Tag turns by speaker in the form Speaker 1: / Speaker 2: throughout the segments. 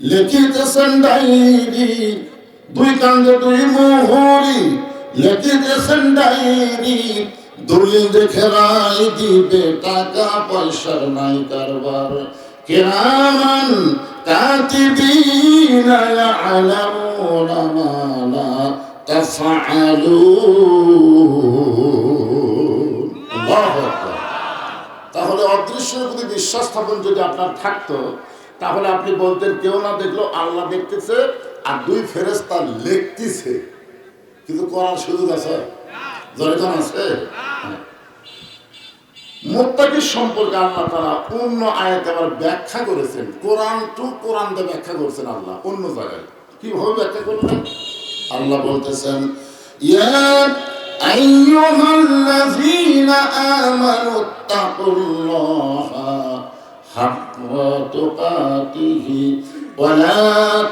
Speaker 1: লিখিতেছেন diary, দুই কান্দে দুই মোহরি, লিখিতেছেন ডায়েরি, দলিল দেখে রায় দিবে, টাকা পয়সার নাই কারবার। কিরামান কাতিবিনা ইয়ালামুনা মা লা তাফআলুন। আল্লাহু আকবার। তাহলে অদৃশ্যের প্রতি বিশ্বাস স্থাপন যদি আপনার থাকতো, তাহলে আপনি বলতেন কেউ না দেখলো আল্লাহ দেখতেছে আর দুই ফেরেশতা লিখতেছে, কিন্তু করার সুযোগ আছে? জয়গান আছে? মুত্তাকি সম্পর্কে আল্লাহ তাআলা অন্য আয়াতে আবার ব্যাখ্যা করেছেন, কোরআন টু কোরআন দিয়ে ব্যাখ্যা করেছেন আল্লাহ অন্য জায়গায়। কিভাবে ব্যাখ্যা করবেন? আল্লাহ বলতেছেন, ইয়া আইয়ুহাল্লাযীনা আমানুত্তাকুল্লাহা হাক্কা তুকাতিহি ওয়া লা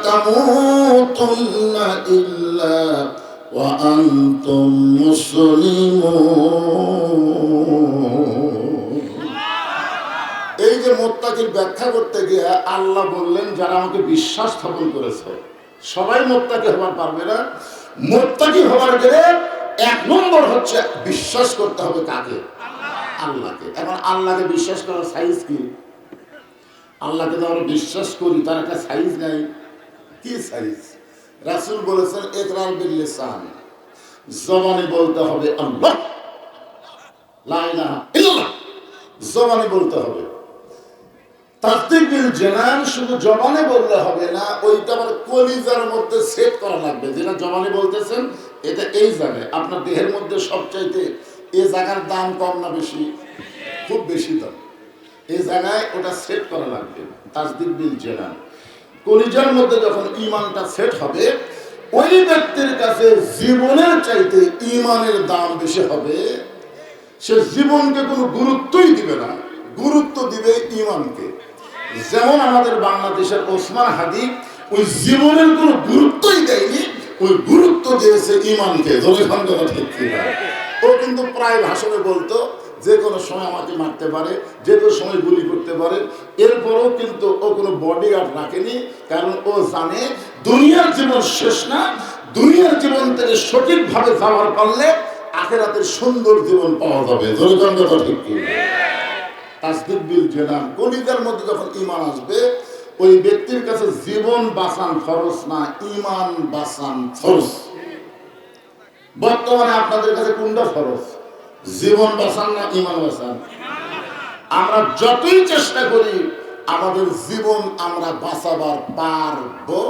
Speaker 1: তামুতুন্না ইল্লা ওয়া আনতুম মুসলিমুন। এই যে মুত্তাকির ব্যাখ্যা করতে গিয়ে আল্লাহ বললেন, যারা আমাকে বিশ্বাস স্থাপন করেছে সবাই মুত্তাকি হবার পারবে না। মুত্তাকি হবার গেলে এক নম্বর হচ্ছে বিশ্বাস করতে হবে কাকে? আল্লাহকে। এখন আল্লাহকে বিশ্বাস করার সাইজ কি? আল্লাহকে তো আমরা বিশ্বাস করি, তার একটা সাইজ নাই। কি সাইজ? রাসূল বলেছেন, ইকরার বিল লিসান, জবানে বলতে হবে আল্লাহ, লা ইলাহা ইল্লাল্লাহ, জবানে বলতে হবে। তাসদীক বিল জানান, শুধু জবানে বললে হবে না, ওইটা আবার কলিজার মধ্যে সেট করা লাগবে। যেটা জবানে বলতেছেন এটা এই জায়গায়, আপনার দেহের মধ্যে সবচাইতে এই জায়গার দাম কম না বেশি? খুব বেশি দাম। এই জায়গায় ওটা সেট করা লাগবে। তাসদীক বিল জানান, কলিজার মধ্যে যখন ঈমানটা সেট হবে, ওই ব্যক্তির কাছে জীবনের চাইতে ঈমানের দাম বেশি হবে। সে জীবনকে কোনো গুরুত্বই দিবে না, গুরুত্ব দিবে ঈমানকে। যেমন আমাদের বাংলাদেশের ওসমান হাদি ওই জীবনের কোনো গুরুত্বই দেয়নি, ওই গুরুত্ব দিয়েছে ঈমানকে। ও কিন্তু প্রায় ভাষণে বলতো, যে কোনো সময় আমাকে মারতে পারে, যে কোনো সময় গুলি করতে পারে। এরপরও কিন্তু ও কোনো বডিগার্ড রাখেনি, কারণ ও জানে দুনিয়ার জীবন শেষ না। দুনিয়ার জীবন থেকে সঠিকভাবে যাওয়ার পারলে আখিরাতের সুন্দর জীবন পাওয়া যাবে। ঠিক কি? তাসদীক বিল জানান, কলিজার মধ্যে যখন ঈমান আসবে, ওই ব্যক্তির কাছে জীবন বাঁচান ফরজ না, ঈমান বাঁচান ফরজ। বর্তমানে আপনাদের কাছে কোনটা ফরজ? জীবন বাঁচান না ঈমান বাঁচান? আমরা যতই চেষ্টা করি আমাদের জীবন আমরা বাঁচাবার পারবো।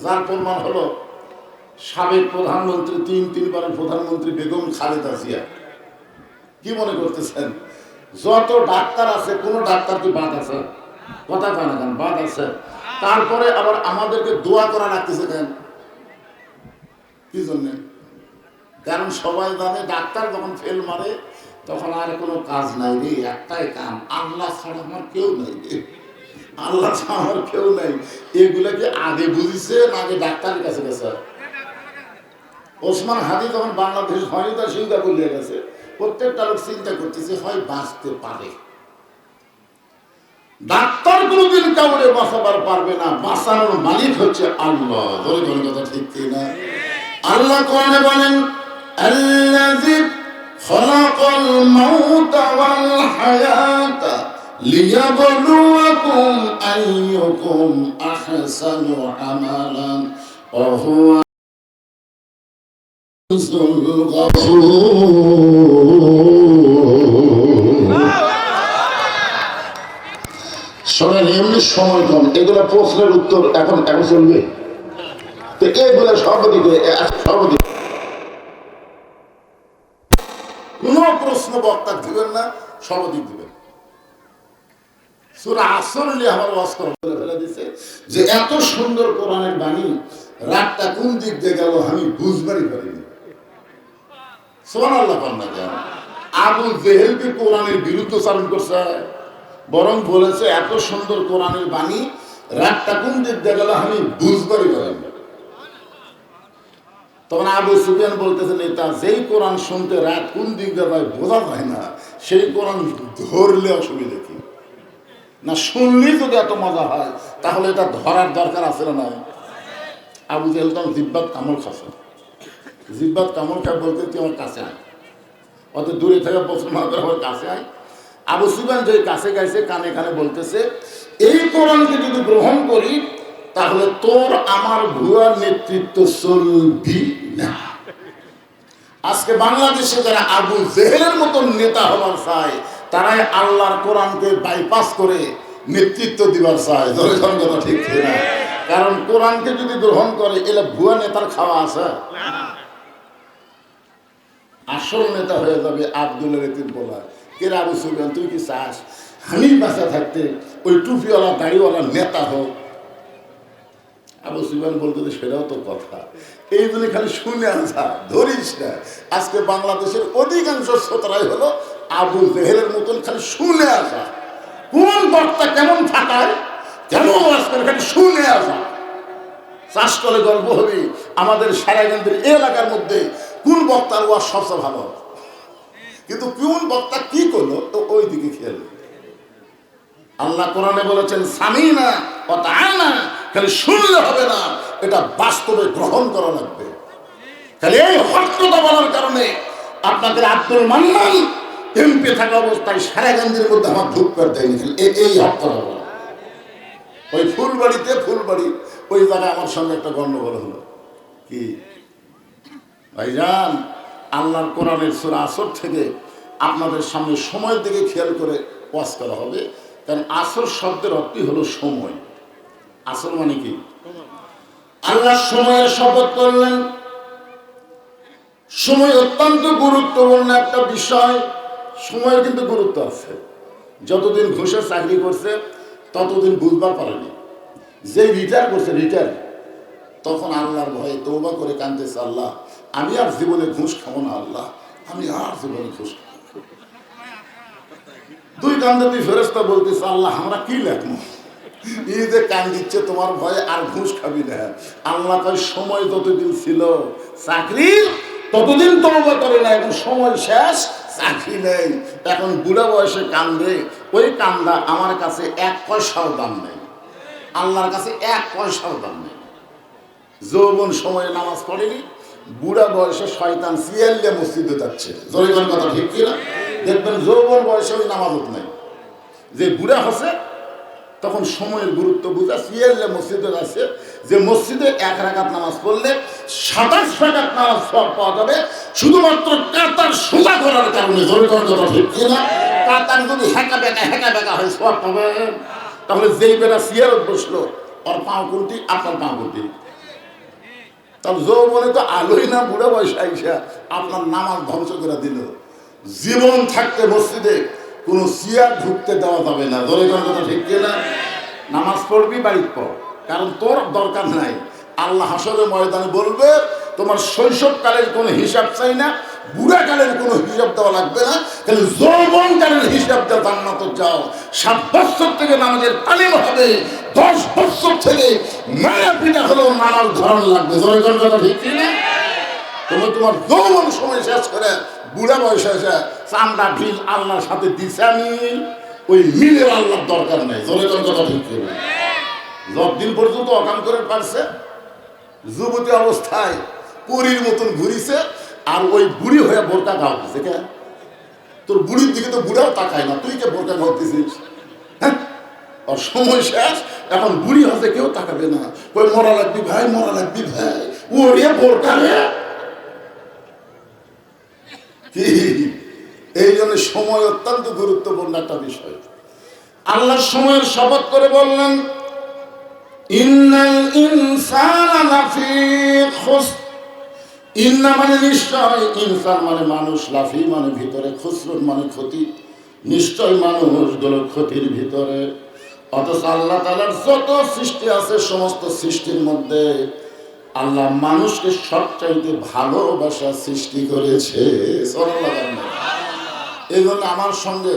Speaker 1: যার প্রমাণ হলো সাবেক প্রধানমন্ত্রী, তিনবারের প্রধানমন্ত্রী বেগম খালেদা জিয়া। কি মনে করতেছেন যত ডাক্তার আছে, কোন ডাক্তার কি বাদ আছে? কথা কয় না কেন? বাদ আছে। তারপরে আবার আমাদেরকে দোয়া করা লাগতেছে কেন? কি জন্য? কারণ সবাই জানে ডাক্তার যখন ফেল মারে তখন আর কোনো কাজ নাই রে, একটাই কাম, আল্লাহ ছাড়া আমার কেউ নাই রে, আল্লাহ ছাড়া আমার কেউ নাই। এগুলাকে আগে বুঝিছে না আগে ডাক্তারের কাছে গেছে? ওসমান হাদি যখন বাংলাদেশ হয়নি, তার চিন্তা করলে গেছে, প্রত্যেকটা লোক চিন্তা করতেছে হয় বাঁচতে পারে। ডাক্তার কোনদিন কাউরে বাঁচাবার পারবে না, বাঁচানোর মালিক হচ্ছে আল্লাহ। ধরে ধরে কথা ঠিক কিনা? আল্লাহ কোরআনে বলেন, আল্লাযী খালাকাল মাউতা ওয়াল হায়াতা লিয়াবলুয়াকুম আইয়ুকুম আহসানু আমালান ওয়া হুয়া শোনেন, এমনি সময় কম, এগুলো প্রশ্নের উত্তর এখন চলবে তো এগুলো সর্বদিকে কোন প্রশ্ন বক্তা দিবেন না, সর্বদিক দিবেন। সূরা আসর নিয়ে আমার ওয়াজ করা ফেলে দিছে যে এত সুন্দর কোরআনের বাণী, রাতটা কোন দিক দিয়ে গেল আমি বুঝবারই পারিনি। সুবহানাল্লাহ। আবু জেহেলকে কোরআনের বিরুদ্ধচারণ করছে, বরং বলেছে এত সুন্দর কোরআনের বাণী, রাতটা কোন দিক দিয়ে গেল আমি বুঝবারই পারিনি। তখন আবু সুফিয়ান বলতেছেন, এটা যেই কোরআন শুনতে রাত কোন দিক দিয়ে যায় বোঝা যায় না, সেই কোরআন ধরলে অসুবিধা কি? না শুনলেই যদি এত মজা হয় তাহলে এটা ধরার দরকার আছে না নাই? আবু জেহেল তখন জিব্বাত কামড় খাচ্ছে, জিব্বাত কামড় খায় বলতে তুই আমার কাছে আয়, অত দূরে থেকে প্রশ্ন না করে আমার কাছে আয়। আবু সুফিয়ান যে কাছে গাইছে কানে কানে বলতেছে, এই কোরআনকে যদি গ্রহণ করি তাহলে তোর আমার ভুয়া নেতৃত্ব চলবি না। আজকে বাংলাদেশে যারা আবু জেহেলের মতন নেতা হবার চায় তারাই আল্লাহর কোরআনকে বাইপাস করে নেতৃত্ব দিবার চায়। ধরেছেন কথা ঠিক না? কারণ কোরআনকে যদি গ্রহণ করে এলে ভুয়া নেতার খাওয়া আছে, আসল নেতা হয়ে যাবে আব্দুলের এতিম বলা। কে আবু সুফিয়ান তুই কি চাস আমি বাঁচা থাকতে ওই টুপিওয়ালা দাড়িওয়ালা নেতা হোক? আবু সুফিয়ান বলতে সেটাও তো কথা, এই জন্য খালি শুনে আসা ধরিস না। আজকে বাংলাদেশের অধিকাংশ শ্রোতারাই হলো আবু জেহেলের মতন খালি শুনে আসা, কোন বক্তা কেমন থাকায় কেমন আজকাল খালি শুনে আসা। চাষ করে গল্প হবে আমাদের সারাগঞ্জের এলাকার মধ্যে কোন বক্তার ওয়াজ সবচেয়ে ভালো, কিন্তু কোন বক্তা কি করলো তো ওই দিকে খেয়াল। আল্লাহ কোরআনে বলেছেন সামিনা ওয়া তাআনা, খালি শুনলে হবে না, এটা বাস্তবে গ্রহণ করা লাগবে। খালি এই হট্টতা বলার কারণে আপনাদের আব্দুল মান্নান এমপি থাকা অবস্থায় সারাগঞ্জের মধ্যে আমার ধূপ করে দেয়নি। এই হট্টতা বলা, ওই ফুলবাড়ি ওই জায়গায় আমার সঙ্গে একটা গন্ডগোল হলো। কি ভাইজান, আল্লাহর কোরআনের সূরা আসর থেকে আপনাদের সামনে সময়ের দিকে খেয়াল করে ওয়াজ করা হবে। কারণ আসর শব্দের অর্থই হলো সময়। আসর মানে কি? আল্লাহ সময়ের শপথ করলেন। সময় অত্যন্ত গুরুত্বপূর্ণ একটা বিষয়। সময়ের কিন্তু গুরুত্ব আছে। যতদিন ঘুষে চাকরি করছে ততদিন বুঝবার পারেনি। যে রিটায়ার করছে তখন আল্লাহর ভয়ে তওবা করে কাঁদতেছে, আল্লাহ আমি আর জীবনে ঘুষ খাবো না, আল্লাহ আমি আর জীবনে ঘুষ খাবো। দুই কান্দে দুই ফেরেশতা বলতেছে, আল্লাহ আমরা কি লেখবো? এই যে কান দিচ্ছে তোমার ভয়ে আর ঘুষ খাবি না। আল্লাহ কয় সময় যতদিন ছিল চাকরির ততদিন তওবা করে না, এখন সময় শেষ, চাকরি নেই, এখন বুড়া বয়সে কান্দে। ওই কান্দা আমার কাছে 1 পয়সাও দাম নেই, আল্লাহর কাছে 1 পয়সাও দাম নেই। যৌবন সময়ে নামাজ পড়েনি, বুড়া বয়সে শয়তান সিয়াল্লে মসজিদে যাচ্ছে। জরিগণ কথা ঠিক কিনা? দেখবেন যৌবন বয়সে ওই নামাজত নাই। যে বুড়া হচ্ছে তখন সময়ের গুরুত্ব বুঝা সিয়াল্লে মসজিদে যাচ্ছে। যে মসজিদে 1 রাকাত নামাজ পড়লে 27 রাকাত নামাজ সওয়াব পাওয়া যাবে, শুধুমাত্র কাতার সোজা করার কারণে। জরিগণ কথা ঠিক কিনা? কাতার যদি হেঁকা বেঁকা হয় সওয়াব পাবে। তাহলে যেই বেলা সিয়ারত বসলো ওর পাও কোনটি, আপনার পাও কোনটি? তার যৌবনে তো আলোই না, বুড়া বয়সে আইসা আপনার নামাজ ধ্বংস করে দিল। জীবন থাকতে মসজিদে কোনো সিয়ার ঢুকতে দেওয়া যাবে না। ধরে কথা ঠিক কিনা? নামাজ পড়বি বাড়িতে পড়, কারণ তোর দরকার নাই। আল্লাহ হাসরের ময়দানে বলবে তোমার শৈশবকালের কোনো হিসাব চাই না, বুড়াকালের কোনো হিসাব দেওয়া লাগবে না, তাহলে যৌবনকালের হিসাব দেওয়া জান্নাতে যাও। 7 বছর থেকে নামাজের তালিম হবে, 10 বছর থেকে মায়া পিতা হলেও নামাজ ধরন লাগবে। জয়গণ কথা ঠিক কিনা? তুমি তোমার যৌবন সময় শেষ করে বুড়া বয়সে এসে চামড়া ঢিল আল্লাহর সাথে দিশা মিল, ওই মিলের আল্লাহর দরকার নেই। জয়গণ কথা ঠিক কিনা? যতদিন পর্যন্ত অকাম করে পারছে, যুবতী অবস্থায় পুরীর মতন ঘুরিছে, আর ওই বুড়ি হয়ে বোরকা গাও দিছে। কেন? তোর বুড়ির দিকে তো বুড়াও তাকায় না, তুই কে বোরকা গাও দিছিস? হ্যাঁ, আর সময় শেষ, এখন বুড়ি হচ্ছে কেউ তাকাবে না। ওই মরা লাগবি ভাই, মরা লাগবি ভাই, ওরে বোরকা রে। কি এই জন্য সময় অত্যন্ত গুরুত্বপূর্ণ একটা বিষয়। আল্লাহ সময়ের শপথ করে বললেন, ইন্নাল ইনসানা লাফি খুসর। ইন্না মানে নিশ্চয়, ইনসান মানে মানুষ, লাফি মানে ভিতরে, খুসরুন মানে ক্ষতি। নিশ্চয় মানুষগুলো ক্ষতির ভিতরে। অথচ আল্লাহ তাআলার যত সৃষ্টি আছে সমস্ত সৃষ্টির মধ্যে আল্লাহ মানুষকে সবচাইতে ভালোবাসা সৃষ্টি করেছে। এই জন্য আমার সঙ্গে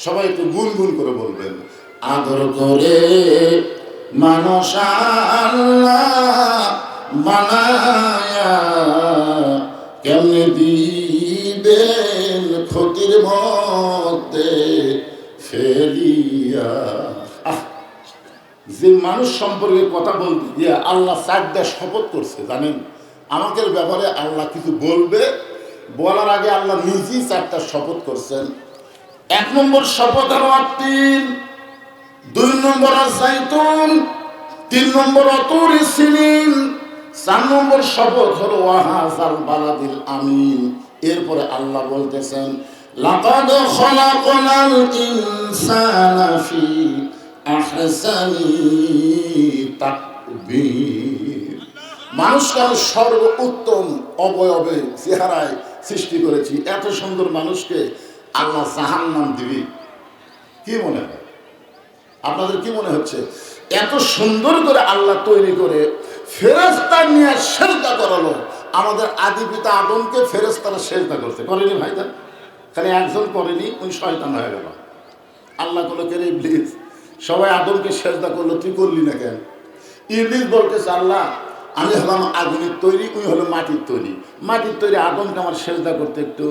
Speaker 1: সবাই একটু গুনগুন করে বলবেন, আদর করে মানুষ আল্লাহ বানায়া কেমনে দিবেন ক্ষতির মধ্যে ফেলিয়া। যে মানুষ সম্পর্কে কথা বলতে গিয়ে আল্লাহ 4টা শপথ করছে জানেন। আমাকে ব্যাপারে আল্লাহ কিছু বলবে, বলার আগে আল্লাহ নিজেই 4টা শপথ করছেন। 1 নম্বর শপথ হলো তিন, 2 নম্বর জাইতুন, 3 নম্বর অতুরি সিনিন, 4 নম্বর শপথ হলো ওয়াহাজাল বালাদিল আমিন। এরপরে আল্লাহ বলতেছেন লাকাদ খলাকনাল ইনসানা ফি আহসানি তাকবীর। মানুষকে আমি সর্বোত্তম অবয়বে চেহারায় সৃষ্টি করেছি। এত সুন্দর মানুষকে আল্লাহ জাহান্নাম দিবি, কি মনে হয়? আপনাদের কি মনে হচ্ছে? এত সুন্দর করে আল্লাহ তৈরি করে ফেরেশতা নিয়ে সেজদা করালো। আমাদের আদি পিতা আদমকে ফেরেশতারা সেজদা করতে করেনি ভাইজান? খালি একজন করেনি, ওই শয়তান হয়ে গেল। আল্লাহ বলল কে রে ইবলিস, সবাই আদমকে সেজদা করলো, তুই করলি না কেন? ইবলিস বলতেছে আল্লাহ আমি হলাম আগুনের তৈরি, উনি হলো মাটির তৈরি। মাটির তৈরি আদমকে আমার সেজদা করতে একটু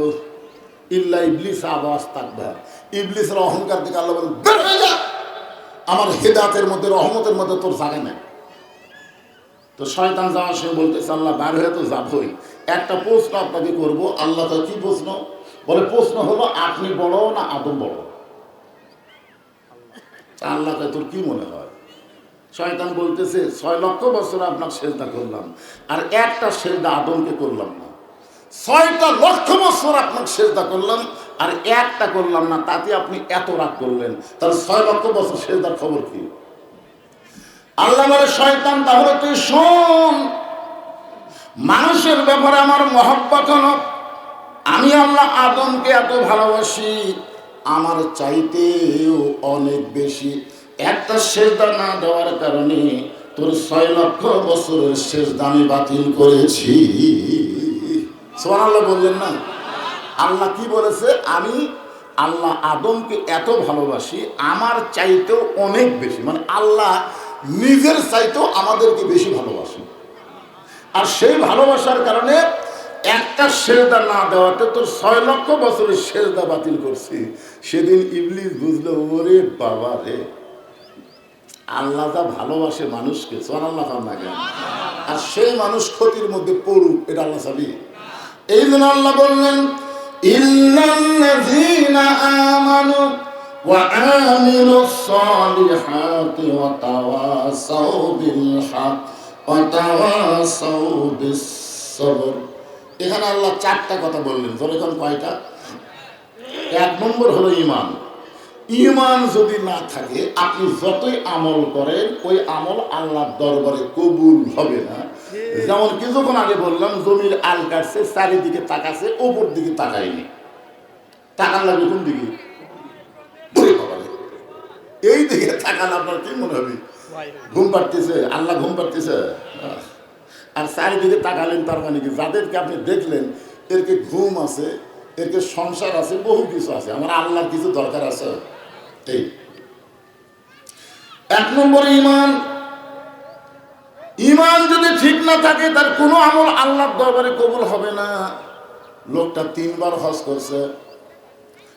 Speaker 1: ইল্লা ইবলিস আবাস থাকবে। ইবলিসের অহংকার থেকে আল্লাহ বলেন বের হয়ে যা, আমার হেদাতের মধ্যে রহমতের মধ্যে তোর জায়গা নেই। তো শয়তান যাওয়ার সময় বলতেছে আল্লাহ বার হয়ে তো যাবই, একটা প্রশ্ন আপনাকে করব। আল্লাহ তো কি প্রশ্ন বলে? প্রশ্ন হলো আপনি বড় না আদম বড়? আল্লাহ তোর কি মনে হয়? শয়তান বলতেছে 6 লক্ষ বছর আপনাকে সেজদা করলাম, আর একটা সেজদা আদমকে করলাম না। 6টা লক্ষ বছর আপনাকে সেজদা করলাম আর একটা করলাম না, তাতে আপনি এত রাগ করলেন। তাহলে 6 লক্ষ বছর সেজদার খবর কি? আল্লাহ বলে শয়তান তাহলে তুই শোন, মানুষের ব্যাপারে আমার মহব্বত হলো আমি আল্লাহ আদমকে এত ভালোবাসি, আমার চাইতেও অনেক বেশি। একটা সেজদা না দেওয়ার কারণে তোর 6 লক্ষ বছরের সেজদা আমি বাতিল করেছি। সুবহানাল্লাহ বললেন না? আল্লাহ কি বলেছে? আমি আল্লাহ আদমকে এত ভালোবাসি, আমার চাইতেও অনেক বেশি। মানে আল্লাহ নিজের চাইতেও আমাদেরকে বেশি ভালোবাসি। আর সেই ভালোবাসার কারণে একটা সেজদা না দেওয়াতে তোর 6 লক্ষ বছরের সেজদা বাতিল করছি। সেদিন ইবলিস বুঝলো ওরে বাবা রে, আল্লাহ যা ভালোবাসে মানুষকে, সুবহানাল্লাহ না কেন? আর সেই মানুষ ক্ষতির মধ্যে পড়ুক, এটা আল্লাহ চাবি। এই জন্য আল্লাহ বললেন ইল্লাল্লাযীনা আমানু ওয়া আমিলুস সালিহাতি ওয়া তাওয়াসাউ বিল হক ওয়া তাওয়াসাউ বিস সবর। এখানে আল্লাহ 4টা কথা বললেন। যখন কয়টা? 1 নম্বর হলো ঈমান। ঈমান যদি না থাকে আপনি যতই আমল করেন ওই আমল আল্লাহর দরবারে কবুল হবে না। যেমন কিছুক্ষণ আগে বললাম জমির আল কাটছে, চারিদিকে তাকাছে, ওপর দিকে তাকায়নি। তাকান লাগবে কোন দিকে? এই দিকে তাকান। আপনার কি মনে হবে? ঘুম পাড়তেছে, আল্লাহ ঘুম পাড়তেছে। আর চারিদিকে তাকালেন, তার মানে কি যাদেরকে আপনি দেখলেন এরকে ঘুম আছে, এরকে সংসার আছে, বহু কিছু আছে। আমার আল্লাহর কিছু দরকার আছে। এই 1 নম্বর ঈমান। ঈমান যদি ঠিক না থাকে তার কোনো আমল আল্লাহর দরবারে কবুল হবে না। লোকটা 3 বার হজ করছে,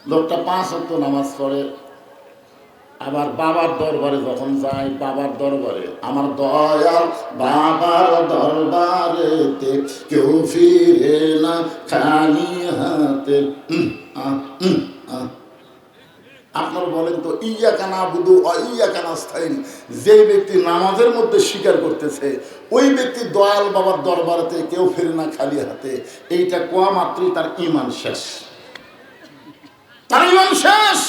Speaker 1: লোকটা 5 ওয়াক্ত নামাজ পড়ে, আবার বাবার দরবারে যখন যায়, বাবার দরবারে আমার দয়াল বাবার দরবারেতে কেউ ফিরে না খালি হাতে। আপনারা বলেন তো ইয়াকা নাবুদু ওয়া ইয়াকা নাস্তাইন, যে ব্যক্তি নামাজের মধ্যে স্বীকার করতেছে ওই ব্যক্তি দয়াল বাবার দরবারেতে কেউ ফিরে না খালি হাতে, এইটা কোয়া মাত্রই তার ঈমান শেষ। তার ঈমান শেষ।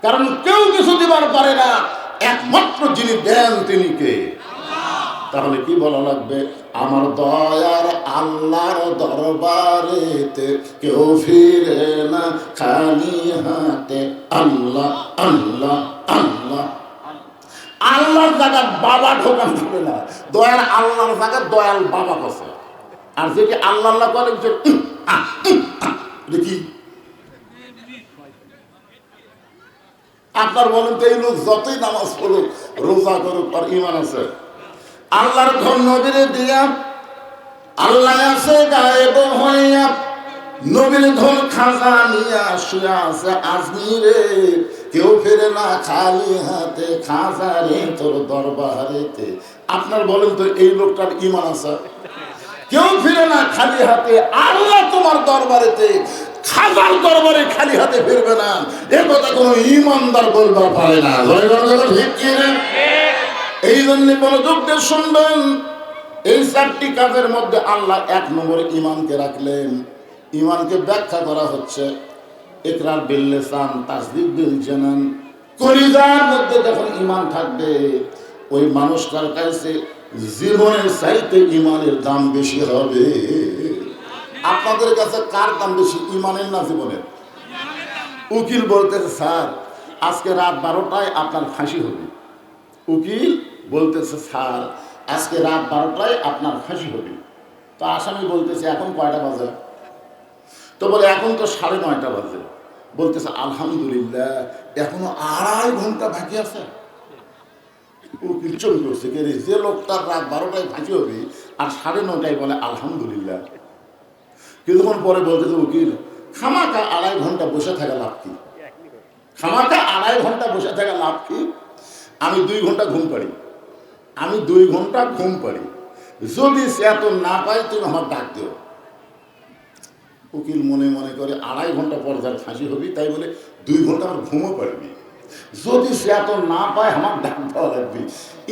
Speaker 1: কারণ কেউ কিছু দিবার পারে না, একমাত্র যিনি দেন তিনি কে? তাহলে কি বলা লাগবে? আমার দয়ার আল্লাহর দরবারেতে কেউ ফিরে না খালি হাতে। আল্লাহ আল্লাহ আল্লাহ। আল্লাহর জায়গায় বাবা ঢোকান যাবে না। দয়ার আল্লাহর জায়গায় দয়াল বাবা বসে। আর যদি আল্লাহ আল্লাহ করে দেখি আপনার বলেন তো এই লোক যতই নামাজ পড়ুক রোজা করুক আর ঈমান আছে? আল্লাহর ঘর নবীর দিয়া আল্লাহ আছে গায়েব হইয়া, নবীর ঘর খাজা নিয়া শুয়া আছে আজমিরে। কেউ ফেরে না খালি হাতে, খাজারে তোর দরবারেতে। আপনার বলেন তো এই লোকটার ঈমান আছে? কেউ ফিরে না খালি হাতে, আল্লাহ তোমার দরবারেতে, খাজার দরবারে খালি হাতে ফিরবে না, এ কথা কোনো ঈমানদার বলতে পারে না। এই জন্য মনোযোগ দিয়ে শুনবেন, এই চারটি কাজের মধ্যে আল্লাহ 1 নম্বরে ঈমানকে রাখলেন। ঈমানকে ব্যাখ্যা করা হচ্ছে ইকরার বিল লিসান, তাসদীক বিল জানান। কলিজার মধ্যে যখন ঈমান থাকবে, ওই মানুষটার কাছে জীবনের চাইতে ঈমানের দাম বেশি হবে। আপনাদের কাছে কার দাম বেশি, ঈমানের না জীবনের? উকিল বলতেছে স্যার আজকে রাত 12টায় আপনার ফাঁসি হবে। উকিল বলতেছে স্যার আজকে রাত 12টায় আপনার ফাঁসি হবে। তো আসামি বলতেছে এখন কয়টা বাজে? তো বলে এখন তো 9:30 বাজে। বলতেছে আলহামদুলিল্লাহ এখনো 2.5 ঘন্টা বাকি আছে। উকিল চলে করছে, যে লোকটার রাত 12টায় ফাঁসি হবে আর 9:30টায় বলে আলহামদুলিল্লাহ। কিছুক্ষণ পরে বলতেছে উকিল খামাকা 2.5 ঘন্টা বসে থাকা লাভ কি? খামাকা 2.5 ঘন্টা বসে থাকা লাভ কি? আমি 2 ঘন্টা ঘুম পাড়ি, আমি 2 ঘন্টা ঘুম পাড়ি, যদি এত না পাই তুমি আমার ডাক দিও। উকিল মনে মনে করে 2.5 ঘন্টা পর যার ফাঁসি হবি, তাই বলে 2 ঘন্টা আমার ঘুমও পারবি, যদি সে এত না পায় আমার ডাক দেওয়া লাগবে।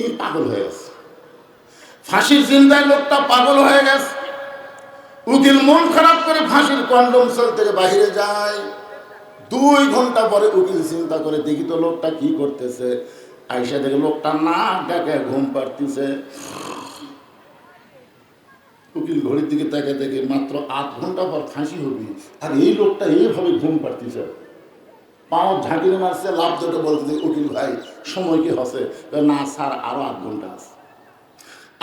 Speaker 1: এই পাগল হয়ে গেছে, ফাঁসির চিন্তায় লোকটা পাগল হয়ে গেছে। উকিল মন খারাপ করে ফাঁসির কন্ডম সেল থেকে বাইরে যায়। 2 ঘন্টা পরে উকিল চিন্তা করে দেখি তো লোকটা কি করতেছে। আইসা দেখে লোকটা না ডাকে ঘুম পাড়তেছে। উকিল ঘড়ির দিকে তাকে দেখে মাত্র 8 ঘন্টা পর ফাঁসি হবি, আর এই লোকটা এইভাবে ঘুম পাড়তেছে। পাও ঝাঁকিরে মারছে, লাভ ধরে বলতেছে উকিল ভাই সময় কি হচ্ছে? না স্যার আরো 8 ঘন্টা আছে।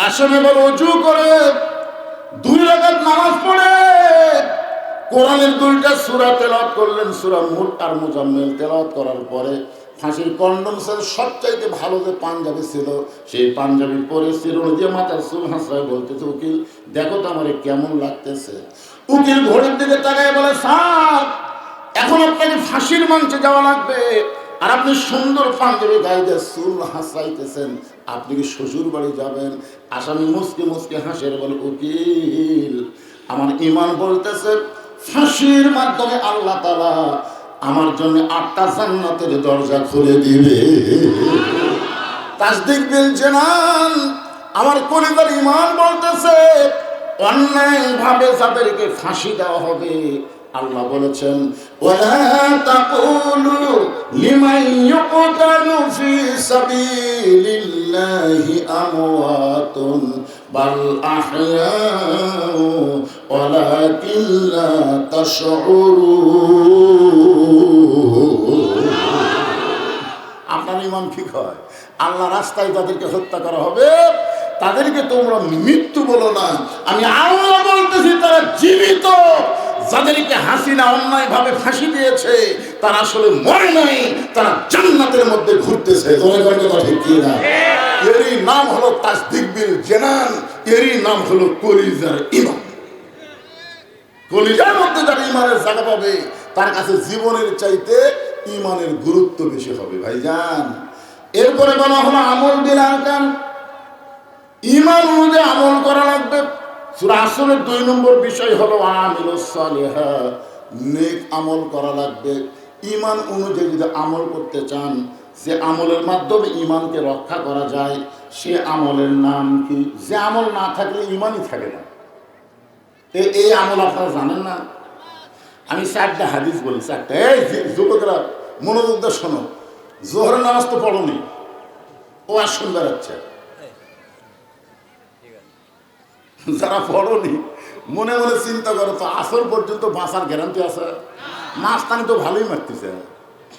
Speaker 1: আসলে বলে উঁচু করে 2 রাকাত নামাজ পড়ে কোরআনের 2টা সূরা তেলাওয়াত করলেন, সূরা মুলক আর মুজাম্মিল তেলাওয়াত করার পরে ফাঁসির কন্ডম সেল সবচাইতে ভালো যে পাঞ্জাবি ছিল, সেই পাঞ্জাবি পরে চিরুনি দিয়ে মাথার চুল হাসড়ায় বলতেছে উকিল দেখো তো আমার কেমন লাগতেছে। উকিল ঘড়ির দিকে তাকায় বলে স্যার এখন আপনাকে ফাঁসির মঞ্চে যাওয়া লাগবে, আর আপনি সুন্দর পাঞ্জাবি গায়ে দিয়ে চুল হাসড়াইতেছেন, আপনি কি শ্বশুর বাড়ি যাবেন? আসামি মুসকে মুসকে হাসের বলে উকিল আমার ঈমান বলতেছে ফাঁসির মাধ্যমে আল্লাহ তাআলা আমার জন্য 8টা জান্নাতের দরজা খুলে দিবে। তাসদীক বিল জানান, আমার কলিজার ঈমান বলতেছে অন্যায় ভাবে যাদেরকে ফাঁসি দেওয়া হবে, আল্লাহ বলেছেন ওয়ালা তাকুলু লিমান ইউকতালু ফি সাবিলিল্লাহি আমওয়াতুন বাল আহয়াউ ওয়ালাকিন লা তাশউরুন। আপনার ঈমান ঠিক হয়, আল্লাহ রাস্তায় যাদেরকে হত্যা করা হবে তাদেরকে তোমরা মৃত্যু বলো না, আমি আল্লাহ বলতেছি তারা জীবিত। যাদেরকে হাসিনা অন্যায় ভাবে ফাঁসি দিয়েছে তারা আসলে মরে নাই, তারা জান্নাতের মধ্যে ঘুরতেছে। এরই নাম হলো তাসদীক বিল জানান, এরই নাম হলো কলিজার ঈমান। কলিজার মধ্যে যারা ঈমানের জায়গা পাবে তার কাছে জীবনের চাইতে ঈমানের গুরুত্ব বেশি হবে ভাইজান। এরপরে বলা হলো আমল বিল আরকান, ঈমান অনুযায়ী আমল করা লাগবে। সূরা আসরের 2 নম্বর বিষয় হলো আমিলুস সালিহাত, নেক আমল করা লাগবে। ঈমান অনুযায়ী যদি আমল করতে চান, যে আমলের মাধ্যমে ঈমানকে রক্ষা করা যায় সে আমলের নাম কি? যে আমল না থাকলে ঈমানই থাকে না। এই আমল আপনারা জানেন না? আমি 4টা হাদিস বলি, 4টা। এই যুবকরা মনোযোগ দিয়ে শোনো, জোহরের নামাজ তো পড়োনি, ও আর শুনতে যাচ্ছে। যারা পড়োনি মনে মনে চিন্তা করো তো আসর পর্যন্ত বাঁচার গ্যারান্টি আছে? মাঝখানে তো ভালোই মারতেছে,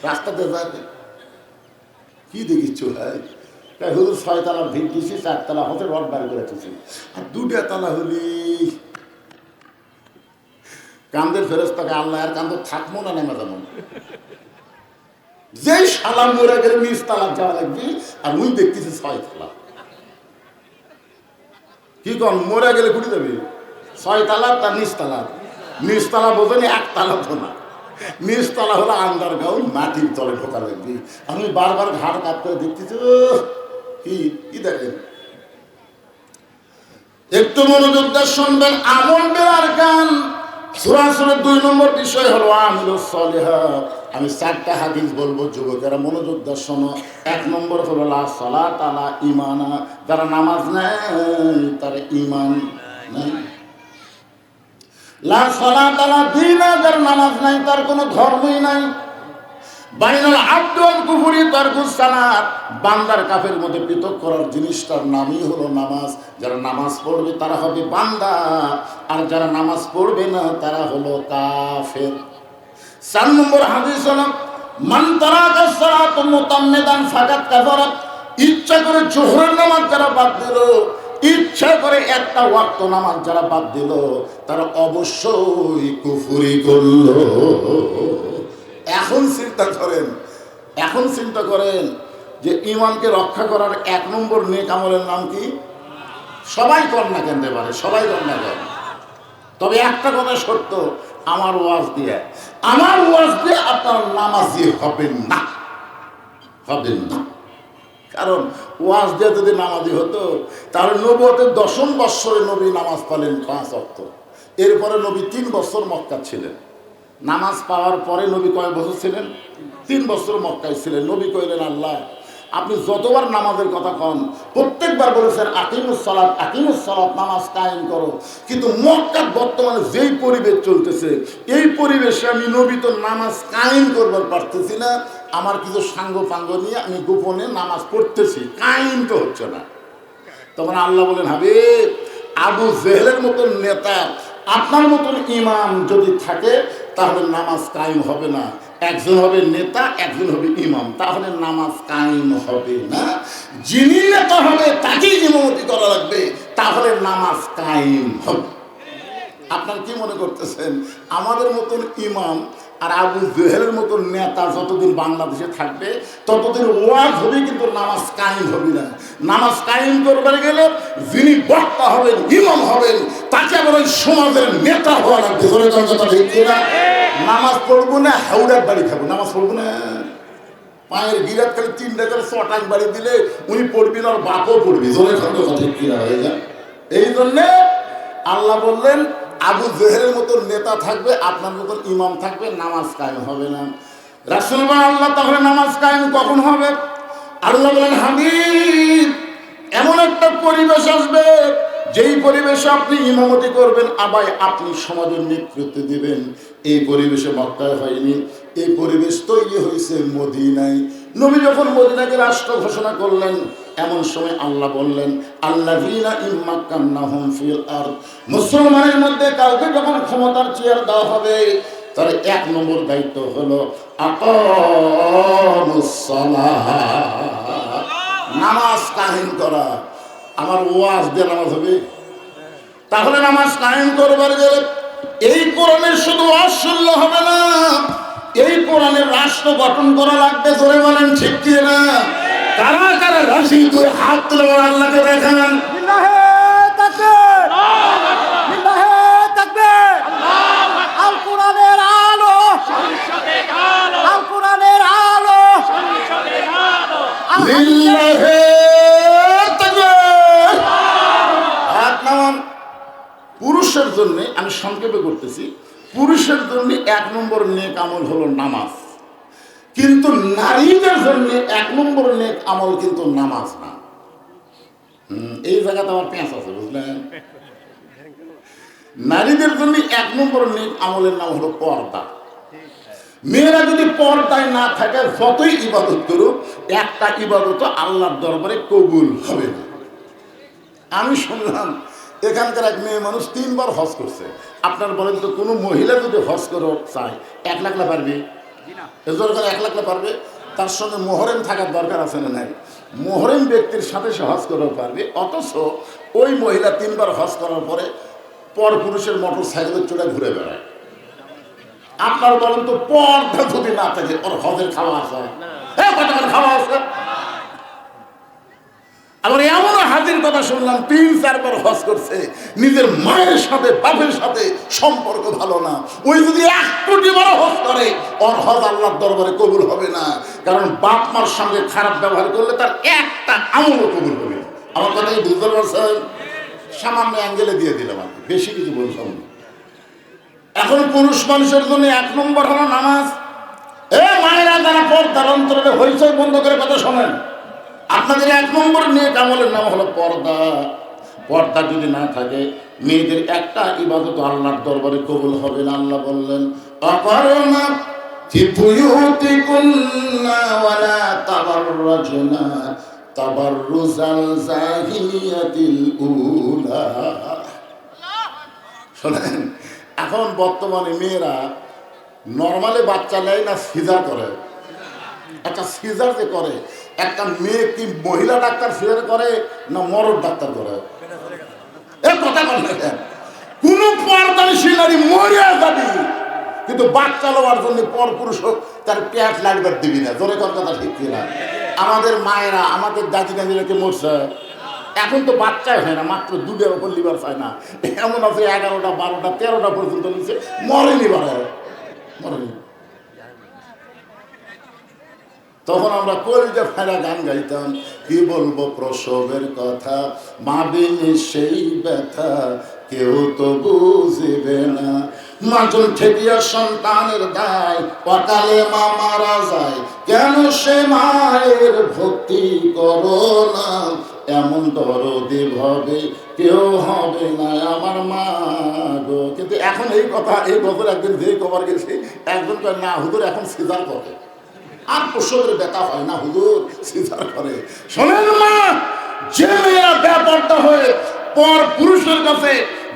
Speaker 1: রাস্তাতে যাবে কি দেখিচ্ছ ভাই? হুজুর 6 তালা ভিড় দিয়েছি, 4 তালা হতে রড বার করে দিয়েছি, আর 2টা তালা হলি কান্দের ফেরেশতাকে আল্লাহ আর কান্দ থাকবো না নেমে যাবো। যেই সালাম মরে গেলে 20 তালা যাওয়া লাগবে, আর মুই দেখতেছি 6 তালা। কি কন মরে গেলে কুড়ি যাবে 6 তালা, তার 20 তালা। 20 তালা বোঝেনি, 1 তালা তো না, নিচতলা হলো আন্ডারগ্রাউন্ড, মাটির তলে ঢোকা লাগবে। আমি বারবার ঘাট কাট করে দেখতেছি, কি কি দেখেন, একটু মনোযোগ দিয়ে শুনবেন। আমল বেলার গান সূরা 2 নম্বর বিষয় হলো আমিলুস সলিহাত। আমি 4টা হাদিস বলবো, যুবকেরা মনোযোগ দিয়ে শোনো। 1 নম্বর হলো লা সালাত আলা ঈমানা, যারা নামাজ নেয় তার ঈমান নাই। লা সালাত আলা দীনা, যার নামাজ নাই তার কোনো ধর্মই নাই। বাইনাল আবদি ওয়াল কুফরি তারকুস সালাত, বান্দার কাফের মধ্যে পৃথক করার জিনিসটার নামই হলো নামাজ। যারা নামাজ পড়বে তারা হবে বান্দা, আর যারা নামাজ পড়বে না তারা হলো কাফের। 4 নম্বর হাদিস হলো মান তারাকা সালাত মুতাম্মিদান ফাকাত কাফারা, ইচ্ছা করে জোহরের নামাজ যারা বাদ দিল, ইচ্ছা করে একটা ওয়াক্ত নামাজ যারা বাদ দিল, তারা অবশ্যই কুফরি করলো। এখন চিন্তা করেন যে ইমানকে রক্ষা করার 1 নম্বর নেক আমলের নাম কি? সবাই কর না কেনতে পারে, সবাই কর না কেন, তবে একটা কথা সত্য, আমার ওয়াজ দিয়ে আপনার নামাজি হবেন না। কারণ ওয়াজ দিয়ে যদি নামাজি হতো তাহলে নবুয়তের 10ম বৎসরে নবী নামাজ পালেন 5 ওয়াক্ত। এরপরে নবী 3 বছর মক্কা ছিলেন। নামাজ পাওয়ার পরে নবী কয় বছর ছিলেন? 3 বছর মক্কায় ছিলেন। নবী কইলেন, আল্লাহ আপনি যতবার নামাজের কথা কন প্রত্যেকবার বলেছেন আকিমুস সালাত, নামাজ কায়েম করো, কিন্তু মক্কার বর্তমানে যেই পরিবেশ চলতেছে এই পরিবেশে আমি নবী তো নামাজ কায়েম করবার পারতেছি না। আমার কিছু সাঙ্গ পাঙ্গ নিয়ে আমি গোপনে নামাজ পড়তেছি, কায়েম তো হচ্ছে না। তখন আল্লাহ বলেন, হাবিব আবু জেহেলের মতন নেতা, আপনার মতন ইমাম যদি থাকে তাহলে নামাজ কায়েম হবে না। একজন হবে নেতা, একজন হবে ইমাম, তাহলে নামাজ কায়েম হবে না। যিনি নেতা হবে তাকেই ইমামতি করা লাগবে, তাহলে নামাজ কায়েম হবে। আপনার কি মনে করতেছেন আমাদের মতন ইমাম আর আবু জেহেলের মতন নেতা যতদিন বাংলাদেশে থাকবে ততদিন ওয়াজ হবে, কিন্তু নামাজ কায়েম হবে না। নামাজ কায়েম করবার গেলে যিনি বক্তা হবেন, ইমাম হবেন, তাকে আবার ওই সমাজের নেতা হওয়া লাগবে। নামাজ পড়বো না হাওড়ার বাড়ি খাবো, নামাজ পড়বো না, পায়ের গিরাত খালি 3টা করে চটাং বাড়ি দিলে উনি পড়বি না, আর বাপও পড়বি। এই জন্যে আল্লাহ বললেন আবু জেহেলের মতো নেতা থাকবে, আপনার মতো ইমাম থাকবে, নামাজ কায়েম হবে না। রাসূল বলেন, আল্লাহ তাহলে নামাজ কায়েম কখন হবে? আল্লাহ বলেন, হাবিব এমন একটা পরিবেশ আসবে যেই পরিবেশে আপনি ইমামতি করবেন, আবার আপনি সমাজের নেতৃত্ব দিবেন। এই পরিবেশে মক্কায় হয়নি, এই পরিবেশ তৈরি হয়েছে মদিনায়। নবী যখন মদিনাকে রাষ্ট্র ঘোষণা করলেন, এমন সময় আল্লাহ বললেন, আল্লাযীনা ইম্মাক্কান্নাহুম ফিল আরদ, মুসলমানের মধ্যে কাউকে যখন ক্ষমতার চেয়ার দেওয়া হবে তার 1 নম্বর দায়িত্ব হলো আকামুস সালাহ, নামাজ কায়েম করা। আমার ওয়াজ দিয়ে নামাজ হবে? তাহলে নামাজ কায়েম করবার গেলে এই কোরআনের শুধু ওয়াজ শুনলে হবে না, এই কোরআনের রাষ্ট্র গঠন করা লাগবে। জোরে বলেন ঠিক কি না? কারা কারা রাশি করে হাত তুলে আল্লাহকে দেখান।
Speaker 2: আল কোরআনের আলো, আল কোরআনের আলো,
Speaker 1: পুরুষের জন্য আমি সংক্ষেপে করতেছি, পুরুষের জন্য 1 নম্বর নেক আমল হলো নামাজ, কিন্তু নারীদের জন্য 1 নম্বর নেক আমল কিন্তু নামাজ না। এই জায়গাতে আমার পেঁচ আছে, বুঝলেন? নারীদের জন্য 1 নম্বর নেক আমলের নাম হলো পর্দা। মেয়েরা যদি পর্দায় না থাকে যতই ইবাদত করুক, একটা ইবাদত আল্লাহর দরবারে কবুল হবে না। আমি শুনলাম এখানকার এক মেয়ে মানুষ 3 বার হজ করছে। আপনার বলেন তো কোনো মহিলা যদি হজ করে চায় 1 লাখ পারবে? এজন্য 1 লাখ পারবে? তার সঙ্গে মোহরেম থাকার দরকার আছে না নাই? মোহরেম ব্যক্তির সাথে সে হজ করেও পারবে। অথচ ওই মহিলা 3 বার হজ করার পরে পর পুরুষের মোটর সাইকেলের চূড়ায় ঘুরে বেড়ায়। আপনার বলেন তো পর্দা যদি না থাকে ওর হজের খাওয়া আছে? হ্যাঁ, কত খাওয়া আছে? আবার এমন হাজির কথা শুনলাম ৩-৪ বার হজ করছে, নিজের মায়ের সাথে বাপের সাথে সম্পর্ক ভালো না, ওই যদি ১ কোটি বার হজ করে ওর হজ আল্লাহর দরবারে কবুল হবে না। কারণ বাপ মার সঙ্গে খারাপ ব্যবহার করলে তার একটা আমলও কবুল হবে না। আমার কথা কি বুঝতে পারছেন? সামান্য অ্যাঙ্গেলে দিয়ে দিলাম, আর কি, বেশি কিছু বললাম না। এখন পুরুষ মানুষের জন্য ১ নম্বর হলো নামাজ। এ মায়েরা যারা পর্দার অন্তরে হইচই বন্ধ করে কথা শোনেন, আপনাদের ১ নম্বর নেক আমলের নাম হলো পর্দা। পর্দা যদি না থাকে মেয়েদের একটা ইবাদত আল্লাহর দরবারে কবুল হবে না। আল্লাহ বললেন অকরনা ফি বুয়ুতিকুন্না ওয়ালা তাবাররাজনা তাবাররুজাল জাহিলিয়াতিল উলা। শোনেন, এখন বর্তমানে মেয়েরা নর্মালি বাচ্চা নেয় না সিজার করে। একটা সিজার যে করে, একটা মেয়ে কি মহিলা ডাক্তার সিজার করে না মরদ ডাক্তার করে? এ কথা বল না কেন? কোন পর্দাশীল নারী মরিয়া যাবি, কিন্তু বাচ্চা লওয়ার জন্য পর পুরুষ হোক তার পেট লাগবার দিবি না। জোরে কথা ঠিক কিনা? আমাদের মায়েরা, আমাদের দাদি দাদিরাকে মরছে, এখন তো বাচ্চাই হয় না, মাত্র 2টার উপর লিভার পায় না। এমন আছে 11টা 12টা 13টা পর্যন্ত নিচ্ছে, মরেনি, মরেনি। তখন আমরা কলিজা ফেরা গান গাইতাম, কি বলবো প্রসবের কথা, মা বিনে সেই ব্যথা কেউ তো বুঝিবে না। মাজন ঠেকিয়া সন্তানের দায়, অকালে মা মারা যায়, কেন সে মায়ের ভক্তি করো না। এমন দরদি ভাবে কেউ হবে না আমার মা গো। কিন্তু এখন এই কথা, এই বছর একদিন যে কবার গেছে, একজন কয় না হুজুর এখন সিজার করে, আর প্রসবের ব্যথা হয় না হুজুর, সিজার করে। শোনেন মা, যে মেয়েরা ব্যাপারটা হয়ে পর পুরুষের কাছে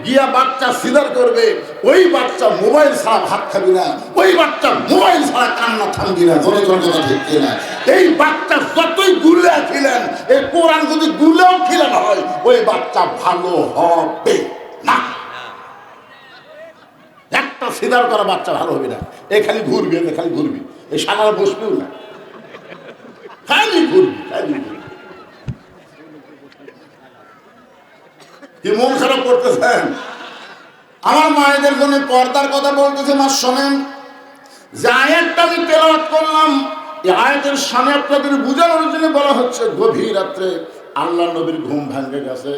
Speaker 1: গিয়া বাচ্চা সিজার করবে, ওই বাচ্চা মোবাইল ছাড়া ভাত খাবি না, ওই বাচ্চা মোবাইল ছাড়া কান্না থামবি না। ধরে কথা ঠিক না? এই বাচ্চা যতই গুলে খিলেন, এই কোরআন যদি গুলেও খিলেন হয়, ওই বাচ্চা ভালো হবে না। একটা সিজার করা বাচ্চা ভালো হবে না। এ খালি ঘুরবি, খালি ঘুরবি, এই সারা বসবেও না, খালি ঘুরবি, খালি ঘুরবি। কি মন খারাপ করতেছেন? আমার মায়েদের জন্য পর্দার কথা বলতেছে। মা শোনেন, যে আয়াতটা আমি তেলাওয়াত করলাম, এই আয়াতের সামনে আপনাদের বুঝানোর জন্য বলা হচ্ছে, গভীর রাত্রে আল্লাহ নবীর ঘুম ভাঙ্গে গেছে।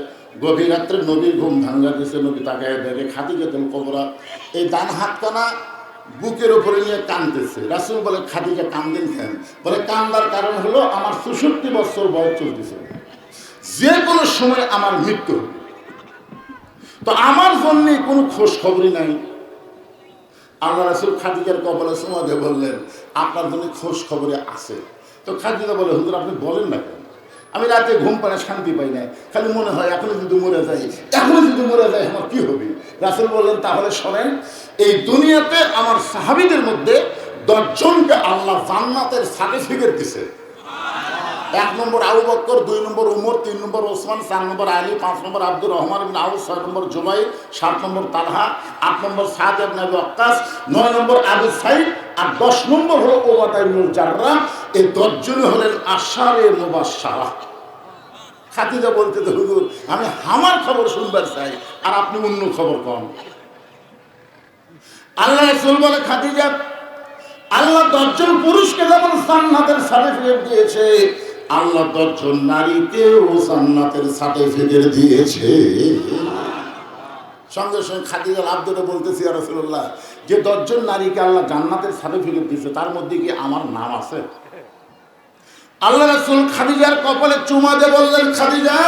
Speaker 1: গভীর রাত্রে নবীর ঘুম ভাঙ্গা গেছে, নবী তাকে দেখে খাদিজাতুল কুবরা এই ডান হাতখানা বুকের উপরে নিয়ে কাঁদতেছে। রাসূল বলে, খাদিজা কান্দেন কেন? বলে, কান্দার কারণ হলো আমার 64 বছর বয়স চলতেছে, যে কোনো সময় আমার মৃত্যু হবে, তো আমার জন্য কোনো খোঁজ খবরই নাই। আল্লাহ রাসূল খাদিজার কপালে চুমা দিয়ে বললেন, আপনার জন্য খোঁজ খবরে আছে। তো খাদিজা বলে, হুজুর আপনি বলেন না কেন? আমি রাতে ঘুম পাড়ে শান্তি পাই না, খালি মনে হয় এখনই যদি মরে যাই, এখনই যদি মরে যাই আমার কি হবে? রাসূল বললেন, তাহলে শোনেন, এই দুনিয়াতে আমার সাহাবীদের মধ্যে 10 জনকে আল্লাহ জান্নাতের সার্টিফিকেট দিছে। 1 নম্বর আবু বকর, 2 নম্বর উমর, 3 নম্বর ওসমান, 4 নম্বর আলী, 5 নম্বর আব্দুর রহমান ইবনে আউফ, 6 নম্বর জুবাইর, 7 নম্বর তালহা, 8 নম্বর সাদ ইবনে আবি ওয়াক্কাস, 9 নম্বর আবু সাইদ, আর 10 নম্বর হলো উবাদা ইবনে জাররাহ। এই 10 জন হলেন আশারে মুবাশশারা। খাদিজা বলতে, হুজুর আমি আমার খবর শুনবার চাই, আর আপনি অন্য খবর কন। আল্লাহ রাসূল বলে, খাদিজা, আল্লাহ 10 জন পুরুষকে যেমন জান্নাতের সার্টিফিকেট দিয়েছে, আল্লাহ 10 জন নারীকেও জান্নাতের সার্টিফিকেট দিয়েছে। সঙ্গে সঙ্গে খাদিজা লাভ ধরে বলতেছি, ইয়া রাসূলুল্লাহ, যে 10 জন নারীকে আল্লাহ জান্নাতের সার্টিফিকেট দিয়েছে, তার মধ্যে কি আমার নাম আছে? আল্লাহ রাসূল খাদিজার কপালে চুমা দিয়ে বললেন, খাদিজা,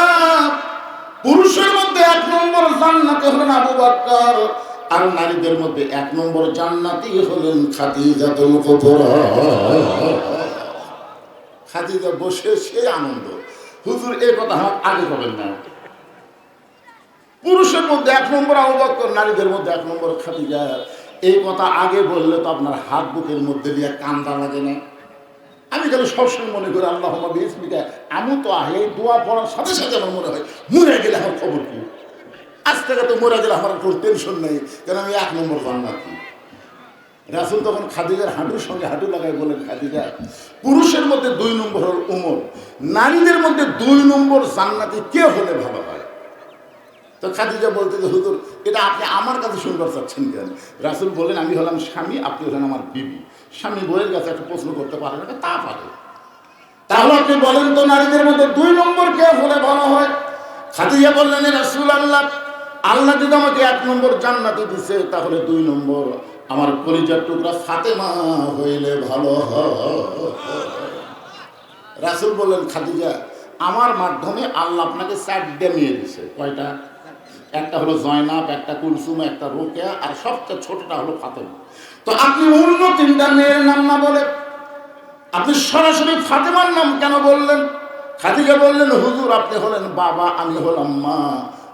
Speaker 1: পুরুষের মধ্যে 1 নম্বর জান্নাতে হলেন আবু বকর, আর নারীদের মধ্যে 1 নম্বর জান্নাতি হলেন খাদিজাতুল কুবরা। খাদিজা বসে সে আনন্দ, হুজুর এই কথা আমার আগে বলেন না। পুরুষের মধ্যে 1 নম্বর আবু বকর, নারীদের মধ্যে 1 নম্বর খাদিজা, এই কথা আগে বললে তো আপনার হাত বুকের মধ্যে দিয়ে কান্দা লাগে না? আমি কেন সবসময় মনে করি আল্লাহুম্মা বিইসমিকা, আমি তো আহে দোয়া পড়ার সাথে সাথে আমার মনে হয় মরে গেলে আমার খবর কি? আজ থেকে তো মরে গেলে আমার কোনো টেনশন নেই, কারণ আমি 1 নম্বর জান্নাতি। রাসূল তখন খাদিজার হাঁটুর সঙ্গে হাঁটু লাগাই বলেন, খাদিজা, পুরুষের মধ্যে 2 নম্বর হল উমর, নারীদের মধ্যে 2 নম্বর জান্নাতি কে হলে ভালো হয়? তো খাদিজা বলতে যে হুজুর, এটা আপনি আমার কাছে শুনবার চাচ্ছেন কেন? রাসূল বলেন, আমি হলাম স্বামী, আপনি হলেন আমার বিবি। স্বামী বইয়ের কাছে একটা প্রশ্ন করতে পারে না, তা পারে। তাহলে আপনি বলেন তো নারীদের মধ্যে 2 নম্বর কে হলে ভালো হয়? খাদিজা বললেন, রাসূলুল্লাহ, আল্লাহ যদি আমাকে 1 নম্বর জান্নাতে দিছে, তাহলে 2 নম্বর আমার কলিজার টুকরা ফাতেমা হইলে ভালো হয়। রাসূল বললেন, খাদিজা, আমার মাধ্যমে আল্লাহ আপনাকে 4টা মেয়ে দিছে। কয়টা? একটা হলো জয়নাব, একটা কুলসুম, একটা রোকেয়া, আর সবচেয়ে ছোটটা হলো ফাতেমা। তো আপনি অন্য 3টা মেয়ের নাম না বলে আপনি সরাসরি ফাতেমার নাম কেন বললেন? খাদিজা বললেন, হুজুর, আপনি হলেন বাবা, আমি হলাম মা।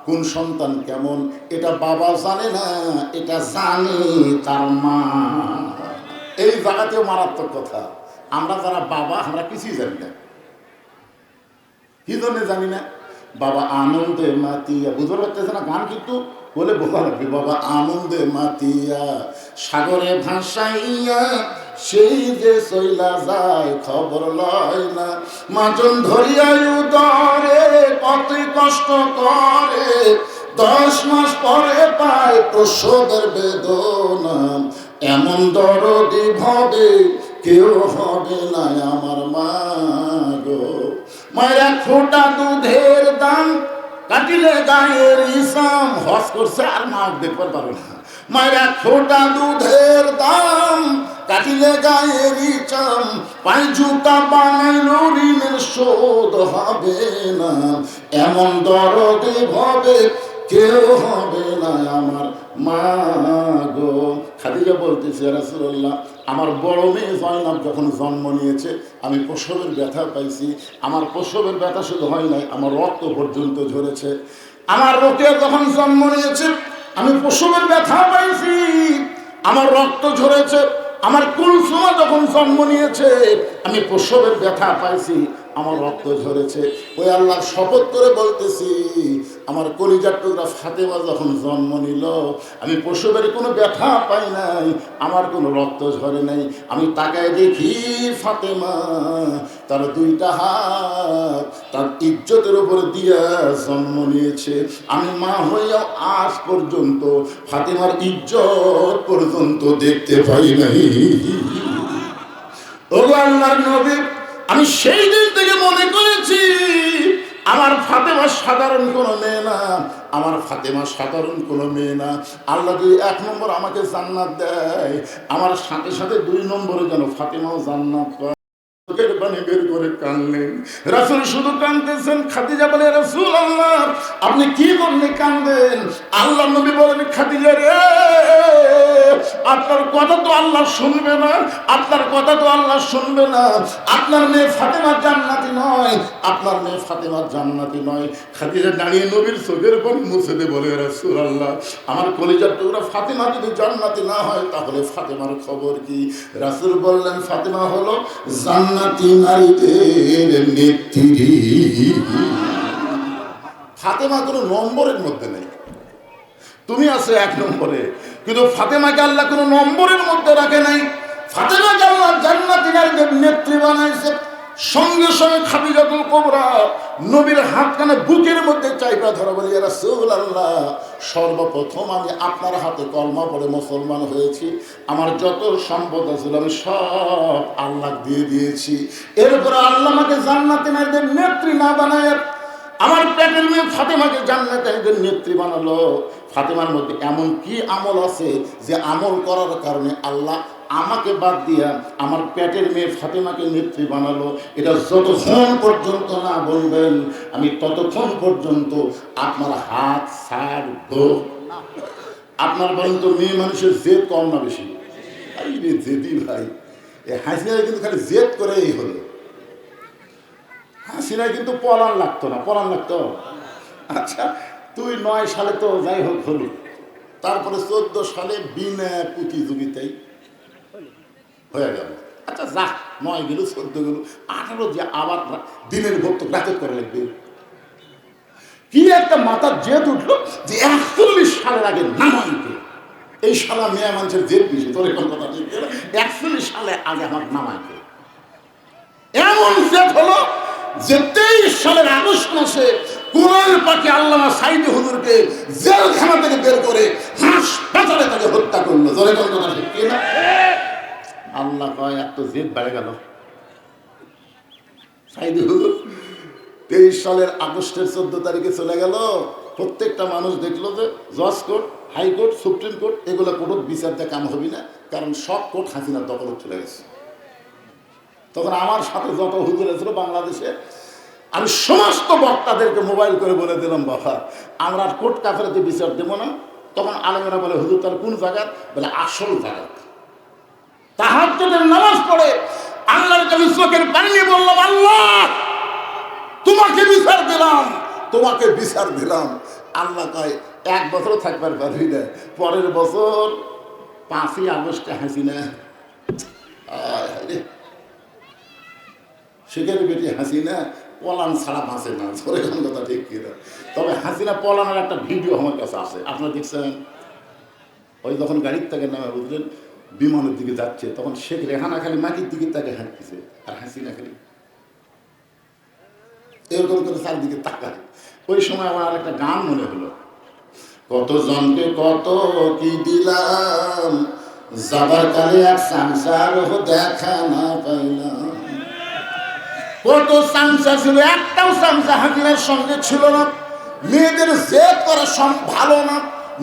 Speaker 1: কোন সন্তান কেমন এটা বাবা জানে না, এটা জানে তার মা। এই জায়গাতেও মারাত্মক কথা। আমরা যারা বাবা, আমরা কিছুই জানি না। কি জন্য জানি না? বাবা আনন্দে মাতিয়া, বুঝতে পারতেছে না গান, কিন্তু বলে বোঝা লাগবে। বাবা আনন্দে মাতিয়া সাগরে ভাসাইয়া সেই যে চইলা যায়, খবর লয় না। মাজন ধরিয়া উদরে কতই কষ্ট করে, 10 মাস পরে পায় প্রসবের বেদনা। এমন দরদি ভাবে কেউ হবে না আমার মা গো। মায়ের 1 ফোঁটা দুধের দাম কাটিলে গায়ের ইসাম। হজ করছে আর মা দেখতে পারো না। মায়ের 1 ফোঁটা দুধের দাম কাটিলে গায়ের ইসাম। পায়ে জুতা বানাইলো ঋণের শোধ হবে না। এমন দরদে ভাবে কেউ হবে না আমার মা গো। খাদিজা বলতেছে, রাসূলুল্লাহ, আমার বড় মেয়ে জয়নাব যখন জন্ম নিয়েছে, আমি প্রসবের ব্যথা পাইছি। আমার প্রসবের ব্যথা শুধু হয় নাই, আমার রক্ত পর্যন্ত ঝরেছে। আমার রোকেয়া যখন জন্ম নিয়েছে, আমি প্রসবের ব্যথা পাইছি, আমার রক্ত ঝরেছে। আমার কুলসুমা যখন জন্ম নিয়েছে, আমি প্রসবের ব্যথা পাইছি, আমার রক্ত ঝরেছে। ওই আল্লাহর শপথ করে বলতেছি, আমার কলিজার টুকরা ফাতেমা যখন জন্ম নিল, আমি প্রসবের কোনো ব্যথা পাই নাই, আমার কোনো রক্ত ঝরে নাই। আমি তাকায় দেখি ফাতেমা তার 2টা হাত তার ইজ্জতের উপর দিয়া জন্ম নিয়েছে। আমি মা হইয়াও আজ পর্যন্ত ফাতেমার ইজ্জত পর্যন্ত দেখতে পাই নাই। ও আল্লাহর নবী, আমি সেই দিন থেকে মনে করেছি আমার ফাতেমা সাধারণ কোনো মেয়ে না, আমার ফাতেমা সাধারণ কোনো মেয়ে না। আল্লাহ যদি 1 নম্বর আমাকে জান্নাত দেয়, আমার সাথে সাথে 2 নম্বরে যেন ফাতেমাও জান্নাত পায়। চোখের পানি বের করে কাঁদলেন। রাসূল শুধু কাঁদতেছেন। খাদিজা বলে, রাসূলুল্লাহ, আপনি কি করলে কাঁদেন? আল্লাহ নবী বলেন, খাদিজা রে, আপনার কথা তো আল্লাহ শুনবে না, আপনার কথা তো আল্লাহ শুনবে না। আপনার মেয়ে ফাতেমা জান্নাতি নয়, আপনার মেয়ে ফাতেমা জান্নাতি নয়। খাদিজা দাঁড়িয়ে নবীর চোখের পানি মুছে দিয়ে বলে, রাসূলুল্লাহ, আমার কলিজার টুকরা ফাতেমা যদি জান্নাতি না হয়, তাহলে ফাতেমার খবর কি? রাসূল বললেন, ফাতেমা হলো জান্নাতি নারীদের নেত্রী। ফাতেমা কোনো নম্বরের মধ্যে নেই, তুমি আছো 1 নম্বরে, কিন্তু ফাতেমাকে আল্লাহ কোনো নম্বরের মধ্যে রাখে নাই। ফাতেমাকে আল্লাহ জান্নাতি নারীদের নেত্রী বানাইছে। সঙ্গে সঙ্গে খাদিজাতুল কুবরা নবীর হাতখানে বুকের মধ্যে চাইপা ধরা বলি, ইয়া রাসূলুল্লাহ, সর্বপ্রথম আমি আপনার হাতে কলমা পড়ে মুসলমান হয়েছি। আমার যত সম্পদ আছিল আমি সব আল্লাহ দিয়ে দিয়েছি। এরপরে আল্লাহ আমাকে জান্নাতি নারীদের নেত্রী না বানায় আমার পেটের মেয়ে ফাতেমাকে জান্নাতের নেত্রী বানালো। ফাতেমার মধ্যে এমন কি আমল আছে যে আমল করার কারণে আল্লাহ আমাকে বাদ দিয়া আমার পেটের মেয়ে ফাতেমাকে নেত্রী বানালো? এটা যতক্ষণ পর্যন্ত না বলবেন, আমি ততক্ষণ পর্যন্ত আপনার হাত ছাড়বো। আপনার বলেন তো, মেয়ে মানুষের জেদ কম না বেশি? এই রে জেদি ভাই, এই হাসিনায় কিন্তু খালি জেদ করেই হলো। হাসিনায় কিন্তু পলান লাগতো না, পলান লাগতো। আচ্ছা, তুই 9 সালে তো যাই হোক হলো, তারপরে 14 সালে বিনা প্রতিযোগিতায় হয়ে গেল। আচ্ছা যা, 9 গেল, 14 গেল, 18 দিয়ে আবার দিনের ভক্ত রাতে করে লাগবে। কি একটা মাথার জেদ উঠলো যে 41 সালের আগে নামাইতে, এই শালা মেয়ে মানুষের জেদ বেশি, তোর এখন কথা ঠিক 41 সালে আগে আমার নামাইকে এমন জেদ হলো যে 23 সালের আগস্ট মাসে কোরআনের পাখি আল্লামা সাইদি হুজুরকে জেলখানা থেকে বের করে হাসপাতালে তাকে হত্যা করলো। জোরে কথা ঠিক না? আল্লাহ কয় এত জেদ বেড়ে গেল। সাইদি হুজুর 23 সালের আগস্টের 14 তারিখে চলে গেল। প্রত্যেকটা মানুষ দেখলো যে জজ কোর্ট, হাইকোর্ট, সুপ্রিম কোর্ট এগুলো কোর্ট বিচার দিয়ে কাম হবে না, কারণ সব কোর্ট হাসিনার দখলে চলে গেছে। তখন আমার সাথে যত হুজুর ছিল বাংলাদেশে, আমি সমস্ত বক্তাদেরকে মোবাইল করে বলে দিলাম, বাবা আমরা কোর্ট কাফেরাতে বিচার দেবো না। তখন আলেমেরা বলে, হুজুর তার কোন জায়গা? বলে আসল জায়গা। তাহাজ্জুদের নামাজ পড়ে আল্লাহর কাছে চোখের পানি নিয়ে বললাম, আল্লাহ তোমাকে বিচার দিলাম, তোমাকে বিচার দিলাম। আল্লাহ কয় 1 বছর থাকবার পারবি না। পরের বছর 5ই আগস্টে হাসিনা সেখানে বেটি হাসিনা পলান ছাড়া বাঁচে না। ধরে কোন কথা ঠিক কিনা? তবে হাসিনা পলানের একটা ভিডিও আমার কাছে আছে, আপনারা দেখছেন? ওই যখন গাড়ির থেকে নামে বুঝলেন বিমানের দিকে যাচ্ছে, তখন শেখ রেহানা খালি মাটির দিকে তাকে হাঁটতেছে, আর হাসিনা খালি এরকম করে চারদিকে তাকায়। ওই সময় আমার আর একটা গান মনে হলো, কত জনকে কত কি দিলাম, যাবার কালে এক সংসার দেখা না পাইলাম। কত চামচা ছিল, একটাও চামচা হাসিনার সঙ্গে ছিল না। মেয়েদের জেদ করা ভালো না।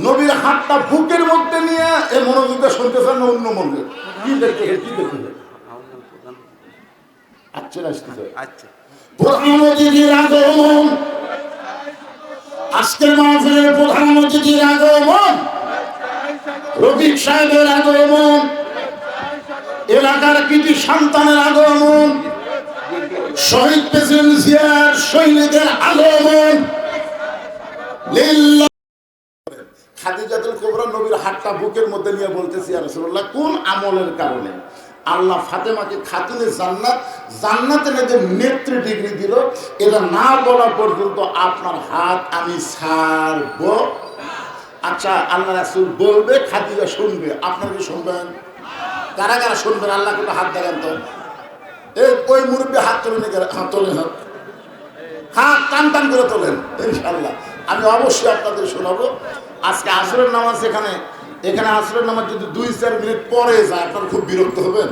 Speaker 1: নবীর হাতটা বুকের মধ্যে নিয়ে এ মনোযোগটা শুনতেছেন না অন্য মনে কি দেখতে কি দেখতে আচ্ছা আসতেছে। আচ্ছা প্রধানমন্ত্রীর আগমন, আজকের মাহফিলের প্রধানমন্ত্রীর আগমন, রফিক সাহেবের আগমন, এলাকার কৃতি সন্তানের আগমন, শহীদ প্রেসিডেন্ট জিয়ার সৈনিকদের আগমন। খাদিজাতুল কুবরা নবীর হাতটা বুকের মধ্যে নিয়ে বলতেছি, ইয়া রাসূলুল্লাহ কোন আমলের কারণে আল্লাহ ফাতেমাকে খাতুনে জান্নাত, জান্নাতে যে নেত্রী ডিগ্রি দিল, এটা না বলা পর্যন্ত আপনার হাত আমি ছাড়ব। আচ্ছা আল্লাহ রাসূল বলবে, খাদিজা শুনবে, আপনারা কি শুনবেন? কারা কারা শুনবেন? আল্লাহ কিন্তু হাত দেখান তো। ওই মুরব্বী হাত তোলেন, হাত তোলেন, হাত টান টান করে তোলেন ইনশাআল্লাহ। আমি অবশ্যই আপনাদের শোনাবো। আজকে আসরের নামাজ এখানে আসরের নামাজ যদি 2-4 মিনিট পরে যায় আপনার খুব বিরক্ত হবেন।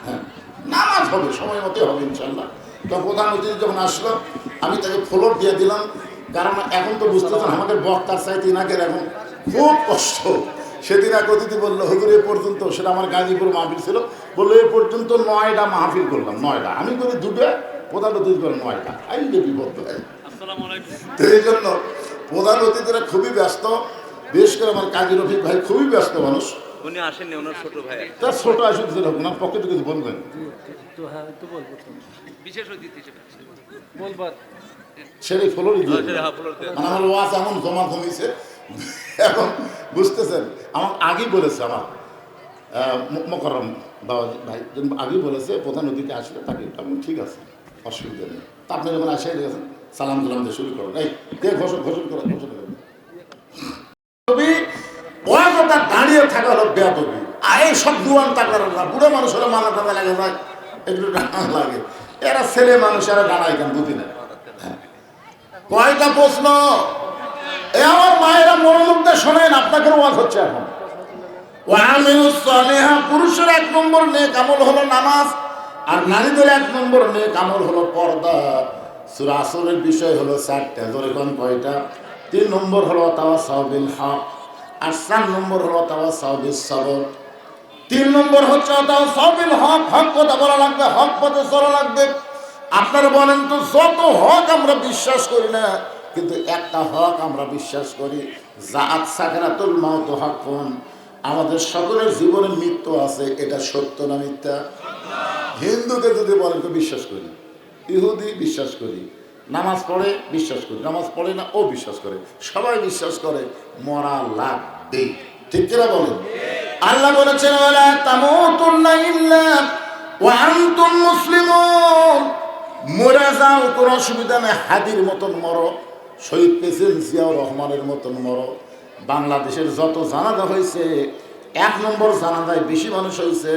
Speaker 1: হ্যাঁ নামাজ হবে, সময় মতো হবে ইনশাআল্লাহ। তো প্রধান অতিথি যখন আসলো আমি তাকে ফ্লোর দিয়ে দিলাম, কারণ এখন তো বুঝতেছেন আমাদের বক্তার চাইতে ইনাকের এখন খুব কষ্ট। সেদিন এক অতিথি বললো, হুজুর এ পর্যন্ত, সেটা আমার গাজীপুর মাহফিল ছিল, বললো এ পর্যন্ত 9টা মাহফিল করলাম, 9টা, আমি করি 2টা, প্রধান অতিথি করে 9টা। এই যে বিপদ হয়। তো এই জন্য প্রধান অতিথিরা খুবই ব্যস্ত, বিশেষ করে আমার কাজী রফিক ভাই খুবই ব্যস্ত মানুষ।
Speaker 3: উনি আসেননি, ওনার ছোট ভাই।
Speaker 1: তার ছোট আসুক, ওনার পক্ষে তো কিছু বলবেন।
Speaker 3: বিশেষ অতিথি হিসেবে বলবার
Speaker 1: সেটাই ফ্লোরই দিয়ে আমার ওয়াজ এমন জমা কমিয়েছে এখন বুঝতেছেন। আমার আগেই বলেছে আমার মোকাররম বাবা ভাই আগেই বলেছে প্রধান অতিথি আসলে তাকে, আমি ঠিক আছে অসুবিধা নেই। তা আপনি যখন আসে গেছেন সালাম কালাম দিয়ে শুরু করেন, এই কে ঘোষণা করেন ঘোষণা করেন। ওয়াজটা দাঁড়িয়ে থাকা হলো বেয়াদবি। আর এই সব জুয়ান টাকার না, বুড়ো মানুষ হলে মাথা টাকা লাগে না, একটু ডানা লাগে। এরা ছেলে মানুষ, এরা ডানাই কেন বুঝি না। কয়টা প্রশ্ন এ আমার মায়েরা মনোযোগ দিয়ে শোনেন, আপনাকে ওয়াজ হচ্ছে এখন। পুরুষের 1 নম্বর নেক আমল হলো নামাজ, আর নারীদের 1 নম্বর নেক আমল হলো পর্দা। সূরা আসরের বিষয় হলো 4টা, ধরে কোন কয়টা? 3 নম্বর হলো তাওয়াসাউ বিল হক, আর 4 নম্বর হলো তাওয়াসাউ বিস সবর। 3 নম্বর হচ্ছে তাওয়াসাউ বিল হক, হক কথা বলা লাগবে, হক পথে চলা লাগবে। আপনারা বলেন তো, যত হক আমরা বিশ্বাস করি না, কিন্তু একটা হক আমরা বিশ্বাস করি, জাআত সাকরাতুল মাউত হাক্কুন, আমাদের সকলের জীবনে মৃত্যু আছে, এটা সত্য না মিথ্যা? হিন্দুকে যদি বলেন তো বিশ্বাস করি, ইহুদি বিশ্বাস করি, নামাজ পড়ে বিশ্বাস করি, নামাজ পড়ে না ও বিশ্বাস করে, সবাই বিশ্বাস করে মরা লাগবে। ঠিক কিনা বলেন? আল্লাহ বলেছেন ওয়ালা তামুতুন্না ইল্লা ওয়া আনতুম মুসলিমুন, মরে যাও কোনো অসুবিধা নেই, হাদির মতন মরো, শহীদ প্রেসিডেন্ট জিয়াউর রহমানের মতন মরো, বাংলাদেশের যত জানাজা হয়েছে 1 নম্বর জানাজায় বেশি মানুষ হয়েছে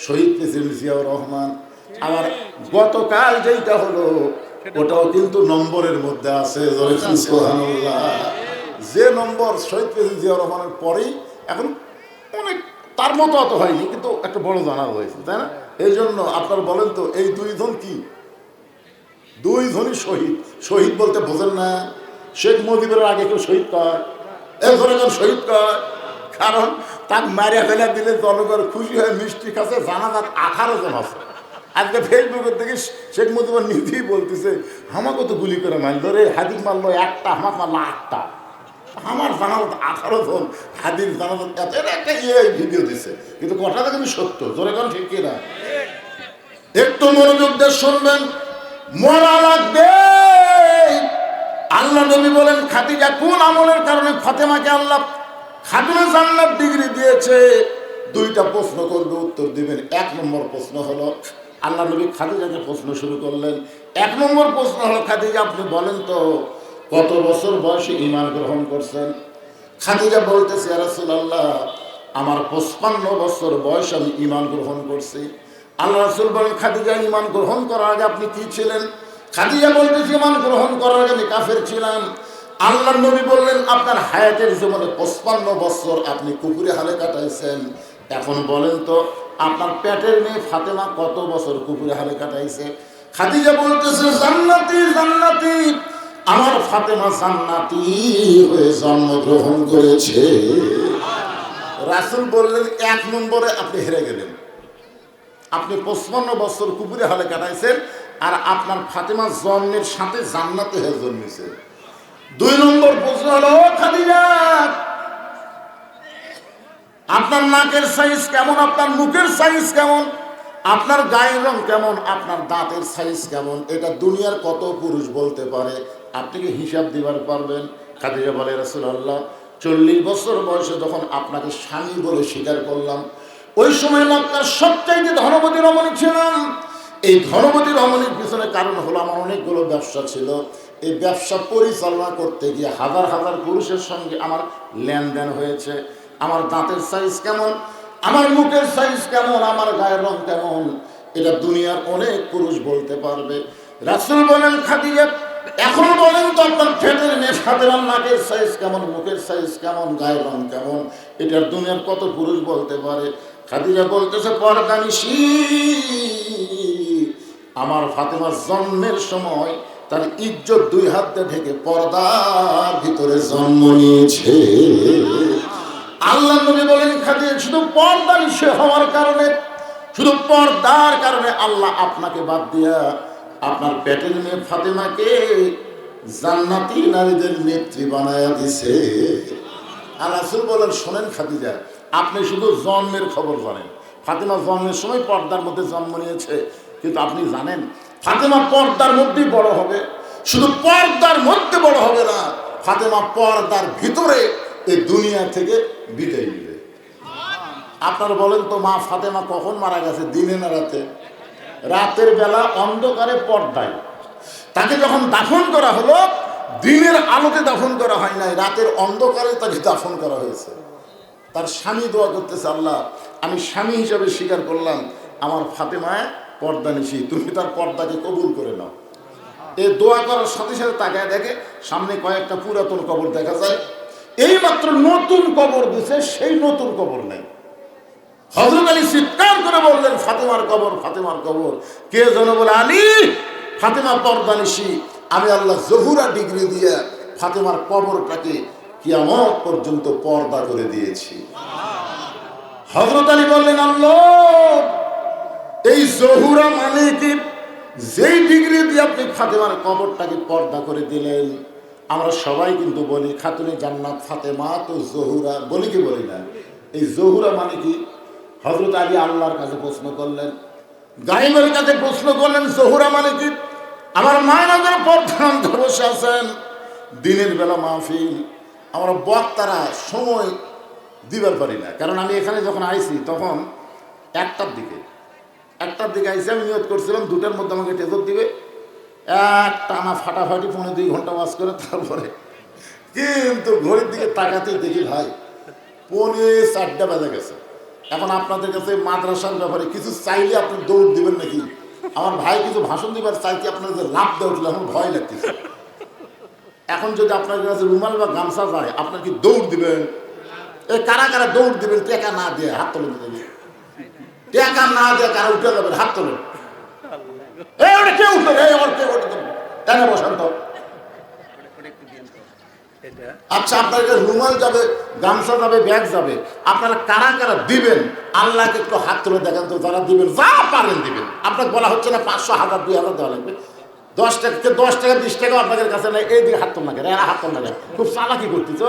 Speaker 1: শহীদ প্রেসিডেন্ট জিয়াউর রহমান। আবার গতকাল যেটা হলো ওটাও কিন্তু নম্বরের মধ্যে আছে। সুবহানাল্লাহ। যে নম্বর শহীদ প্রেসিডেন্ট জিয়াউর রহমানের পরেই এখন অনেক তার মতো অত হয়নি, কিন্তু একটা বড় জানাজা হয়েছে, তাই না? এই জন্য আপনারা বলেন তো এই 2 জন কি? 2 জনই শহীদ। শহীদ বলতে বোঝেন না শেখ মুজিবের আগে কেউ শহীদ কয়? এরপরে কেউ শহীদ কয়? কারণ তার মারিয়া ফেলা দিলে জনগণ খুশি হয়ে মিষ্টি খাচ্ছে। জানাজাত 18 জন আছে। আজকে ফেসবুকের থেকে শেখ মুজিবুর নিজেই বলতেছে আমাকে তো গুলি করে মারলো রে, হাদিস মারলো 1টা, আমাকে মারলো 8টা। আমার জানাজাত 18 জন, হাদিস জানাজাত এত একটা ভিডিও দিছে, কিন্তু কথাটা কিন্তু সত্য। জোরে কোন ঠিক কিনা? একটু মনোযোগ দিয়ে শুনবেন। মরা লাগবে। আল্লাহ নবী বলেন খাদিজা কোন আমলের কারণে ফাতেমাকে আল্লাহ খাতুনে জান্নাত ডিগ্রি দিয়েছে? 2টা প্রশ্ন করবে, উত্তর দিবেন। 1 নম্বর প্রশ্ন হলো আল্লাহ নবী খাদিজাকে প্রশ্ন শুরু করলেন। 1 নম্বর প্রশ্ন হলো খাদিজা আপনি বলেন তো কত বছর বয়সে ঈমান গ্রহণ করছেন? খাদিজা বলতেছে ইয়া রাসূলুল্লাহ আমার 55 বছর বয়সে আমি ঈমান গ্রহণ করছি। আল্লাহ রাসূল বলেন খাদিজা ঈমান গ্রহণ করার আগে আপনি কি ছিলেন? খাদিজা বলতেছে ঈমান গ্রহণ করার আগে আমি কাফের ছিলাম। আল্লাহ নবী বললেন আপনার হায়াতের জীবনে 55 বছর আপনি কুফরি হালে কাটাইছেন। এখন বলেন তো আপনার পেটের মেয়ে ফাতেমা কত বছর কুফরি হালে কাটাইছে? খাদিজা বলতেছে জান্নাতি জান্নাতি, আমার ফাতেমা জান্নাতি হয়ে জন্মগ্রহণ করেছে। রাসূল বললেন 1 নম্বরে আপনি হেরে গেলেন। আপনি 55 বছর কুফরি হালে কাটাইছেন আর আপনার ফাতেমা জন্মের সাথে জান্নাতে হয়ে জন্মেছে। 2 নম্বর প্রশ্ন হলো খাদিজা আপনার নাকের সাইজ কেমন, আপনার মুখের সাইজ কেমন, আপনার গায়ের রং কেমন, আপনার দাঁতের সাইজ কেমন? এটা দুনিয়ার কত পুরুষ বলতে পারে? আপনি কি হিসাব দিবার পারবেন? খাদিজা বলে রাসূলুল্লাহ 40 বছর বয়সে যখন আপনাকে স্বামী বলে স্বীকার করলাম ওই সময় মক্কার সবচাইতে ধনবতী রমণী ছিলাম। এই ধনবতী রমণীর পিছনে কারণ হলো আমার অনেকগুলো ব্যবসা ছিল। এই ব্যবসা পরিচালনা করতে গিয়ে হাজার হাজার পুরুষের সঙ্গে আমার লেনদেন হয়েছে। আমার দাঁতের সাইজ কেমন, আমার মুখের সাইজ কেমন, আমার গায়ের রং কেমন, এটা দুনিয়ার অনেক পুরুষ বলতে পারবে। রাসূল বলেন খাদিজা এখন বলেন তো আপনার পেটের মেয়ে ফাতেমার নাকের সাইজ কেমন, মুখের সাইজ কেমন, গায়ের রং কেমন, এটা দুনিয়ার কত পুরুষ বলতে পারে? খাদিজা বলতেছে পর্দানিশী আমার ফাতেমার জন্মের সময় তার ইজ্জত 2 হাত দিয়ে ঢেকে পর্দার ভিতরে জন্ম নিয়েছে। আল্লাহ নবী বলেন খাদিজা শুধু পর্দানিশী হওয়ার কারণে, শুধু পর্দার কারণে আল্লাহ আপনাকে বাদ দিয়া আপনার পেটের মেয়ে ফাতেমাকে জান্নাতি নারীদের নেত্রী বানায়া দিছে। আর রাসূল বলেন শোনেন খাদিজা আপনি শুধু জন্মের খবর জানেন। ফাতেমা জন্মের সময় পর্দার মধ্যে জন্ম নিয়েছে, কিন্তু আপনি জানেন ফাতেমা পর্দার মধ্যেই বড় হবে। শুধু পর্দার মধ্যে বড় হবে না, ফাতেমা পর্দার ভিতরে এই দুনিয়া থেকে বিদায় নেবে। আপনারা বলেন তো মা ফাতেমা কখন মারা গেছে, দিনে না রাতে? রাতের বেলা অন্ধকারে পর্দায়। তাকে যখন দাফন করা হলো দিনের আলোতে দাফন করা হয় নাই, রাতের অন্ধকারে তাকে দাফন করা হয়েছে। তার স্বামী দোয়া করতেছে আল্লাহ আমি স্বামী হিসাবে স্বীকার করলাম আমার ফাতেমায় পর্দানিশী, তুমি তার পর্দাকে কবুল করে নাও। এই দোয়া করার সাথে সাথে তাকায় দেখে সামনে কয়েকটা পুরাতন কবর দেখা যায়। এই মাত্র নতুন কবর দিছে, সেই নতুন কবর নেই। হযরত আলী চিৎকার করে বললেন ফাতেমার কবর, ফাতেমার কবর। কে যেন বলে আলী ফাতেমা পর্দানিশী, আমি আল্লাহ জহুরা ডিগ্রি দিয়ে ফাতেমার কবরটাকে কিয়ামত পর্যন্ত পর্দা করে দিয়েছি। হযরত আলী বললেন আল্লাহ এই জহুরা মানে কি? যেই ডিগ্রি দিয়ে আপনি ফাতেমার কবরটাকে পর্দা করে দিলেন। আমরা সবাই কিন্তু বলি খাতুনে জান্নাত ফাতেমা তো জহুরা, বলি কি বলি না? এই জহুরা মানে কি? হযরত আলী আল্লাহর কাছে প্রশ্ন করলেন, গায়েবের কাছে প্রশ্ন করলেন জহুরা মানে কি? আমার মায়ের পর্দার অন্তর বসে আছেন, দিনের বেলা মাহফিল, আমরা বক্তারা সময় দিবার পারি না। কারণ আমি এখানে যখন আইছি তখন 1টার দিকে আইসি, আমি নিয়ত করছিলাম 2টার মধ্যে আমাকে টেজর দিবে। টানা ফাটাফাটি 2.5 ঘন্টা ওয়াজ করে তারপরে কিন্তু ঘড়ির দিকে তাকাতেই দেখি ভাই 4:45 বাজে গেছে। এখন আপনাদের কাছে মাদ্রাসার ব্যাপারে কিছু চাইলে আপনি দৌড় দিবেন নাকি? আমার ভাই কিছু ভাষণ দিবার চাইতে আপনার যে লাভ দেওয়া উঠলে আমার ভয় লাগতেছে। এখন যদি আপনার কাছে রুমাল বা গামছা যায় আপনার কি দৌড় দিবেন? এই কারা কারা দৌড় দিবেন? টেকা না দিয়ে হাত তোলেন, টেকা না দিয়ে কারা উঠে যাবেন? হাত তোলেন। এই ওটা কে উঠবে? এই আমার কে উঠবে? কেন বসান তো? আচ্ছা, আপনার কাছে রুমাল যাবে, গামছা যাবে, ব্যাগ যাবে, আপনারা কারা কারা দিবেন? আল্লাহকে একটু হাত তুলে দেখেন তো, যারা দিবেন, যা পারেন দিবেন। আপনাকে বলা হচ্ছে না 500, 1000, 2000 দেওয়া লাগবে। 10 টাকা 20 টাকা আপনাদের কাছে নাই, এই দিকে হাত তোল না কেন? হাত তোল না কেন? খুব চালাকি করতেছ,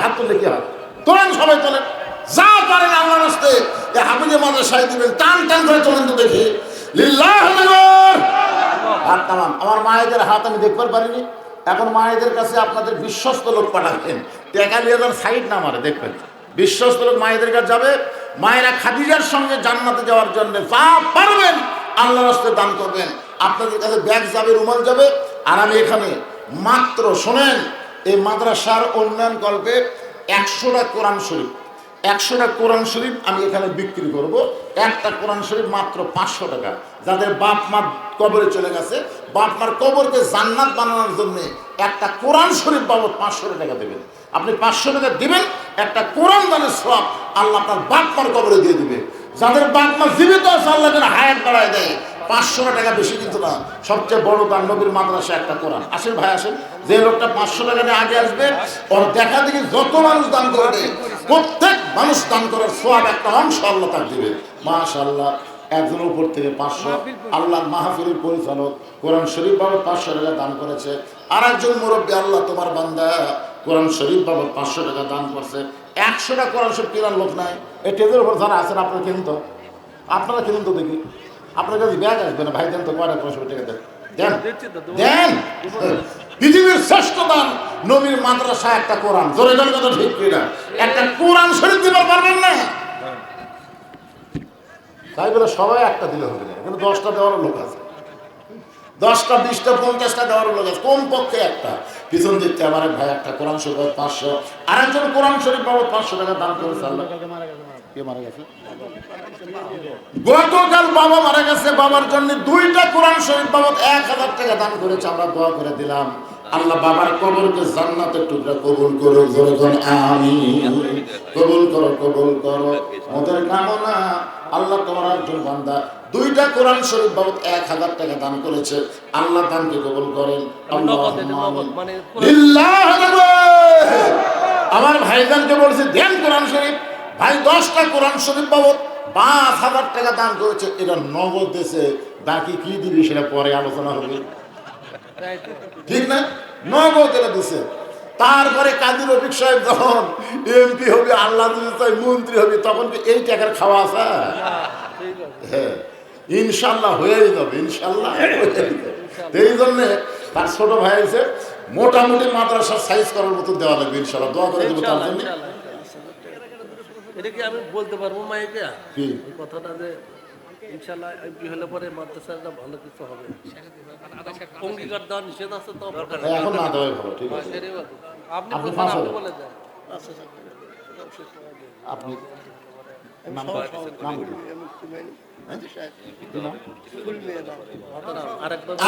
Speaker 1: হাত তুললে কি হয়? তোলেন, সবাই তোলেন, যা পারেন আল্লাহর রাস্তে। হাফিজে মাদ্রাসায় দিবেন, টান টান করে তোলেন তো দেখি। লিল্লাহ হাত নামান। আমার মায়েদের হাত আমি দেখবার পারিনি। এখন মায়েদের কাছে আপনাদের বিশ্বস্ত লোক পাঠাবেন, টাকা নিয়ে যান, সাইড না মারে, দেখবেন বিশ্বস্ত লোক মায়েদের কাছে যাবে। মায়েরা খাদিজার সঙ্গে জান্নাতে যাওয়ার জন্য যা পারবেন আল্লাহর রাস্তায় দান করবেন। আপনাদের কাছে ব্যাগ যাবে, রুমাল যাবে। আর আমি এখানে মাত্র শোনেন, এই মাদ্রাসার উন্নয়ন কল্পে 100টা কোরআন শরীফ, 100টা কোরআন শরীফ আমি এখানে বিক্রি করব। একটা কোরআন শরীফ মাত্র 500 টাকা। যাদের বাপ মা কবরে চলে গেছে, বাপ মার কবরকে জান্নাত বানানোর জন্য একটা কোরআন শরীফ বাবদ 500 টাকা দেবেন। আপনি 500 টাকা দিবেন, একটা কোরআন দানের সওয়াব আল্লাহ আপনার বাপ মার কবরে দিয়ে দিবে। যাদের বাপ মা জীবিত আছে আল্লাহ যেন হায়াত বাড়ায় দেয়। 500 টাকা বেশি কিন্তু না, সবচেয়ে বড় দান নবীর মাদ্রাসা একটা কোরআন। আসেন ভাই আসেন, যে লোকটা 500 টাকা নিয়ে আগে আসবে, ওর দেখা দেখি যত মানুষ দান করবে, প্রত্যেক মানুষ দান করার সওয়াব একটা অংশ আল্লাহ তার দিবে। মাশাআল্লাহ, একজনের উপর থেকে 500। আল্লাহ মাহফিলের পরিচালক কোরআন শরীফ বাবদ 500 টাকা দান করেছে। আর একজন মুরব্বী, আল্লাহ তোমার বান্দা, কোরআন শরীফ বাবদ 500 টাকা দান করছে। 100টা কোরআন শরীফ কেনার লোক নাই। এই টেজের উপর যারা আছেন আপনারা কিনুন তো, আপনারা কিনুন তো দেখি। আপনার কাছে ব্যাগ আসবে না ভাই, দেন তো, কয়টা 500 টাকা দেন, দেন দেন। পৃথিবীর শ্রেষ্ঠ দান নবীর মাদ্রাসা একটা কোরআন। জোরে জোরে কথা ঠিক কিনা? একটা কোরআন শরীফ দিতে পারবেন না, তাই বলে সবাই একটা দিলে হবে না। কিন্তু 10টা দেওয়ার লোক আছে, 10টা, 20টা, 50টা দেওয়ার লোক আছে, কমপক্ষে একটা। পিছন দিকতে আমার এক ভাই একটা কোরআন শরীফ 500, আর একজন কোরআন শরীফ বাবদ 500 টাকা দান করেছে। আল্লাহ কে মারা গেছে? গতকাল বাবা মারা গেছে, বাবার জন্য 2টা কোরআন শরীফ বাবদ 1000 টাকা দান করেছে। আমরা দোয়া করে দিলাম, আল্লাহ বাবার কবরকে জান্নাতের টুকরা কবুল করো। জোরে বলেন আমিন। কবুল করো, কবুল করো। ওদের কামনা আল্লাহ তোমার একজন বান্দা 2টা কোরআন শরীফ বাবদ 1000 টাকা দান করেছে। আল্লাহ দানকে কবুল করেন। আমার ভাইজানকে বলছে দেন কোরআন শরীফ। ভাই 10টা কোরআন শরীফ বাবদ 5000 টাকা দান করেছে। এটা নগদ দেশে, বাকি কি দিবি সেটা পরে আলোচনা হবে, ঠিক না? নগদ এটা দিছে। তারপরে কাজী রফিক সাহেব যখন এমপি হবে, আল্লাহ যদি চাই মন্ত্রী হবে, তখন কি এই টাকার খাওয়া আছে? হ্যাঁ, ইনশাল্লাহ হয়েই যাবে, ইনশাল্লাহ। এই জন্যে তার ছোট ভাই আছে, মোটামুটি মাদ্রাসার সাইজ করার মতো দেওয়া লাগবে। ইনশাল্লাহ দোয়া করে দেবো তার জন্য।
Speaker 4: এটা কি আমি বলতে পারবো মাইকে এই কথাটা, যে ইনশাআল্লাহ এমপি হলে পরে মাদ্রাসাটা ভালো কিছু হবে? অঙ্গীকার দেওয়া নিষেধ আছে তো,
Speaker 1: এখন না দেওয়াই ভালো, ঠিক আছে?
Speaker 4: আপনি বলবেন, আপনি বলে দেন।
Speaker 1: আপনি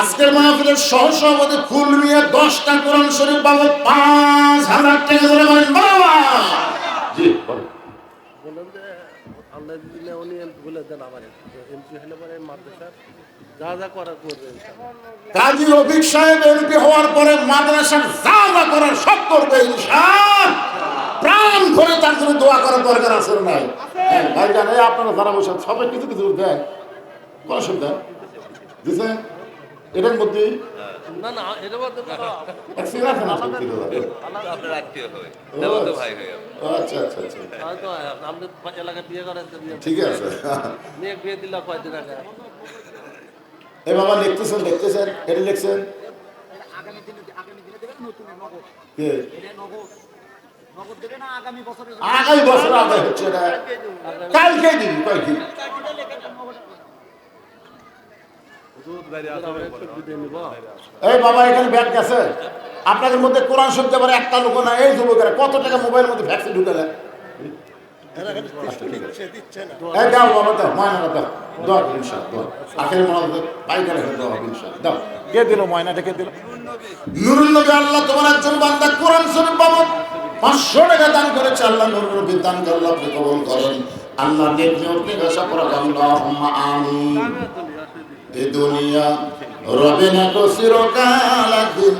Speaker 1: আজকের মাহফিলের সহসভাপতি ফুল মিয়া 10টা কোরআন শরীফ বাবদ 5000 টাকা ধরে বলেন বাবা। জি বলেন।
Speaker 4: বলেন যে আল্লাহ দিলে উনি বলে দেন, আমার এমপি হলে পরে মাদ্রাসার যা যা করার করবেন।
Speaker 1: কাজী রফিক সাহেব এমপি হওয়ার পরে মাদ্রাসার যা যা করার সব করবে ইনশাআল্লাহ। প্রাণ ভরে তার জন্য দোয়া করার দরকার আছে না? হ্যাঁ ভাই জানে, আপনারা যারা বসে সবাই কিছু কিছু দেন, কোনো সুবিধা দিছে এটার মধ্যে
Speaker 4: না না, এটা বলতে পারো
Speaker 3: আপনার আত্মীয় হয়, দেওয়াতো ভাই হয়ে যাবে।
Speaker 1: আচ্ছা আচ্ছা আচ্ছা,
Speaker 4: হয়তো আমাদের এলাকায় বিয়ে করেন,
Speaker 1: ঠিক আছে।
Speaker 4: মেয়ে বিয়ে দিল কয়দিন আগে।
Speaker 1: এ বাবা লিখতেছেন, লিখতেছেন, এটা লিখছেন কে? আগামী বছর আদায় হচ্ছে না, কালকে দিবি, কয়েকদিন। এই বাবা এখানে ব্যাগ গেছে। আপনাদের মধ্যে কোরআন শুনতে পারে একটা লোক না। এই যুবকেরা কত টাকা মোবাইলের মধ্যে ভ্যাকসিন ঢুকে দেয়? এই দাও বাবা, দাও ময়নাটা দাও, দাও ইনশাআল্লাহ, আখের মনে পাইকারে দাও ইনশাআল্লাহ, দাও। কে দিল ময়নাটা, কে দিল? নুরুল নবী, আল্লাহ তোমার একজন বান্দা কোরআন শরীফ বাবদ 500 টাকা দান করেছে। আল্লাহ নুরুল নবী দান করে আল্লাহ আপনি কবুল করেন। আল্লাহ নেক নিয়তে ভাষা পড়া আল্লাহুম্মা আমিন। এই দুনিয়া রবে না তো চিরকাল, একদিন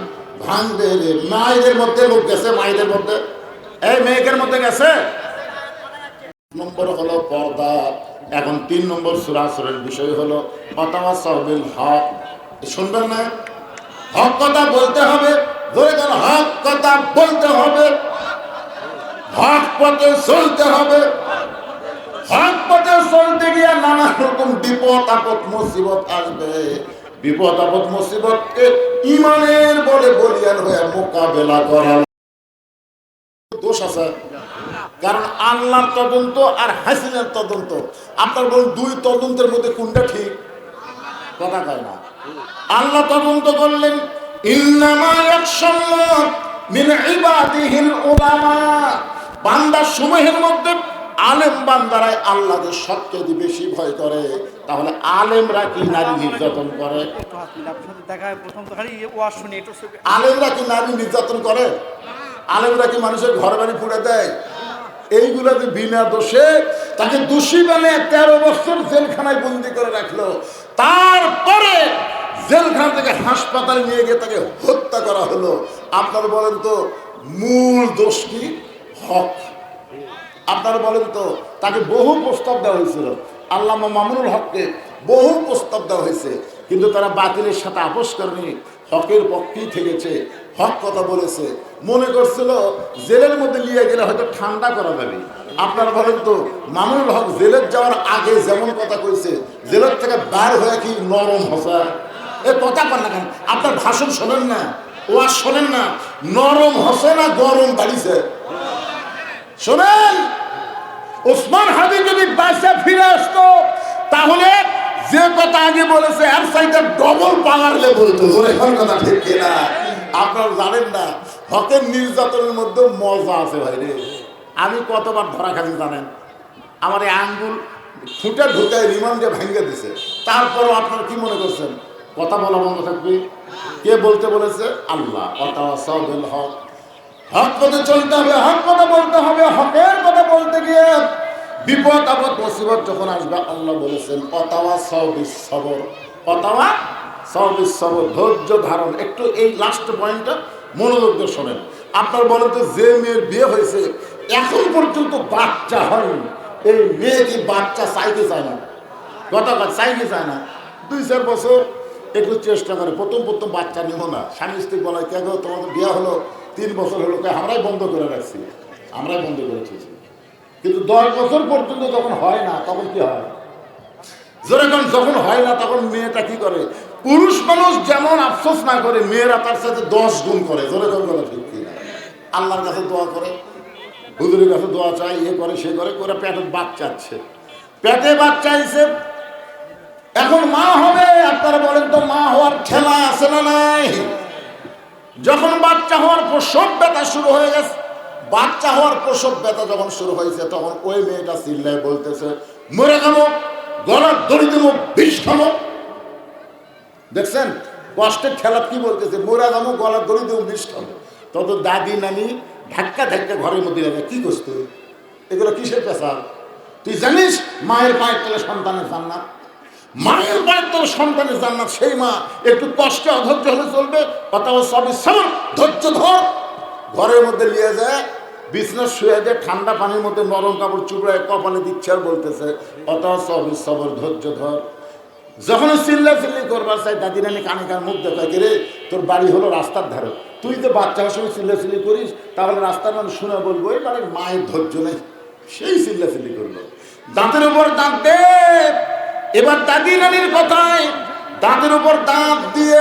Speaker 1: ভাঙবে রে। মায়েদের মধ্যে লোক গেছে, মায়েদের মধ্যে, এই মেয়েদের মধ্যে গেছে। নম্বর হলো পর্দা। এখন 3 নম্বর সূরা আসরের বিষয় হলো ওয়াতাওয়াসাউ বিল হক। শুনবেন না? হক কথা বলতে হবে, ধরে গেল হক কথা বলতে হবে, হক পথে চলতে হবে। হক পথে চলতে গিয়ে নানা রকম বিপদ আপদ মুসিবত আসবে। বিপদ আপদ মুসিবতকে ইমানের বলে বলিয়ান হয়ে মোকাবেলা করা। দোষ আছে, কারণ আল্লাহর তদন্ত আর হাসিনের তদন্ত। আপনার বলুন, 2 তদন্তের মধ্যে কোনটা ঠিক? কথা কয় না। আল্লাহ তদন্ত করলেন, ইন্নামা ইয়াখশাল্লাহ মিন ইবাদিহিল উলামা। বান্দা সমূহের মধ্যে আলেম বান্দারাই আল্লাহকে সবচেয়ে বেশি ভয় করে। তাহলে আলেমরা কি নারী নির্যাতন করে? আলেমরা কি নারী নির্যাতন করে? আলেমরা কি মানুষের ঘর বাড়ি পুড়ে দেয়? এইগুলো যে বিনা দোষে তাকে দোষী বানিয়ে 13 বছর জেলখানায় বন্দি করে রাখলো, তারপরে জেলখানা থেকে হাসপাতালে নিয়ে গিয়ে তাকে হত্যা করা হলো। আপনারা বলেন তো মূল দোষ কি? হক। আপনারা বলেন তো, তাকে বহু প্রস্তাব দেওয়া হয়েছিল, আল্লামা মামুনুল হককে বহু প্রস্তাব দেওয়া হয়েছে, কিন্তু তারা বাতিলের সাথে আপোষ করেনি, হকের পক্ষেই থেকেছে, হক কথা বলেছে। মনে করছিল জেলের মধ্যে নিয়ে গেলে হয়তো ঠান্ডা করা যাবে। আপনারা বলেন তো, মামুনুল হক জেলের যাওয়ার আগে যেমন কথা কইছে, জেলের থেকে বার হয়ে কি নরম হসা? এ কথা কন না কেন? আপনার ভাষণ শোনেন না, ওয়াজ শোনেন না? নরম হসে না গরম বাড়িছে? শোনেন, ওসমান হাদি যদি বাসা ফিরে আসতো, তাহলে যে কথা আগে বলেছে এর সাইডে ডবল পাওয়ারলে বলতো। এখন কথা ঠিক কিনা? আপনারা জানেন না, হকের নির্যাতনের মধ্যে মজা আছে ভাই রে। আমি কতবার ধরা খাচ্ছি জানেন? আমার এই আঙ্গুল ফুটে ঢুকায় রিমান্ডে ভেঙে দিছে। তারপরও আপনারা কি মনে করছেন কথা বলা বন্ধ থাকবে? কে বলতে বলেছে? আল্লাহ। ওয়াতাওয়াসাউ বিল হক। হক পথে চলতে হবে, হক কথা বলতে হবে। হকের কথা বলতে গিয়ে বিপদ আপদ মুসিবত যখন আসবে, আল্লাহ বলেছেন ওয়াতাওয়াসাউ বিস সবর। ওয়াতাওয়াসাউ বিস সবর, ধৈর্য ধারণ। একটু এই লাস্ট পয়েন্টটা মনোযোগ দিয়ে শোনেন। আপনার বলেন তো, যে মেয়ের বিয়ে হয়েছে এখন পর্যন্ত বাচ্চা হয়নি, এই মেয়ে কি বাচ্চা চাইতে চায় না? কথা চাইতে চায় না। 2-4 বছর একটু চেষ্টা করে, প্রথম বাচ্চা নিব না। স্বামী স্ত্রী বলে, কে গো তোমাদের বিয়ে হলো 3 বছর হলো, আমরাই বন্ধ করে রাখছি, আমরাই বন্ধ করে রেখেছি। কিন্তু 10 বছর পর্যন্ত যখন হয় না, তখন কি হয়? যখন হয় না, তখন মেয়েটা কি করে? পুরুষ মানুষ যেমন আফসোস না করে, মেয়েরা তার সাথে 10 গুণ করে। ঠিক কিনা? আল্লাহর কাছে দোয়া করে, হুজুরের কাছে দোয়া চাই, এ করে সে করে, করে পেটে বাচ্চা আছে, পেটে বাচ্চা আইছে, এখন মা হবে। আপনারা বলেন তো, মা হওয়ার খেলা আছে না নাই? যখন বাচ্চা হওয়ার প্রসব ব্যথা শুরু হয়ে গেছে, বাচ্চা হওয়ার প্রসব ব্যথা যখন শুরু হয়েছে, তখন ওই মেয়েটা চিল্লায় বলতেছে, মরে যাবো, গলার দড়ি দেবো, বিষ খাবো। দেখছেন কষ্টের খেলা কি বলতেছে? মরে যাবো, গলার দড়ি দেবো, বিষ খাবো। তত দাদি নানি ধাক্কা ঘরের মধ্যে লাগে, কি করছ তুই? এগুলো কিসের পেশা? তুই জানিস মায়ের পায়ের তলে সন্তানের জান্নাত? মায়ের পায়ের তলে সন্তানের জান্নাত। সেই মা একটু কষ্টে অধৈর্য হলে চলবে। ধৈর্য ধর। ঘরের মধ্যে নিয়ে যায়, বিছনা শুয়ে যায়, ঠান্ডা পানির মধ্যে নরম কাপড় চুপড়ায় কপালে দিচ্ছে আর বলতেছে, সবর, ধৈর্য ধর। যখন চিল্লি করবার চাই, দাদি নানি কানে কান মুখ দেখায়, রে তোর বাড়ি হলো রাস্তার ধারে, তুই তো বাচ্চার সময় চিল্লি করিস, তাহলে রাস্তার মানুষ শুনে বলবো এই মানে মায়ের ধৈর্য নেই। সেই চিল্লি করলো, দাঁতের উপর দাঁত দে। এবার দাদি নানির কথায় দাঁতের উপর দাঁত দিয়ে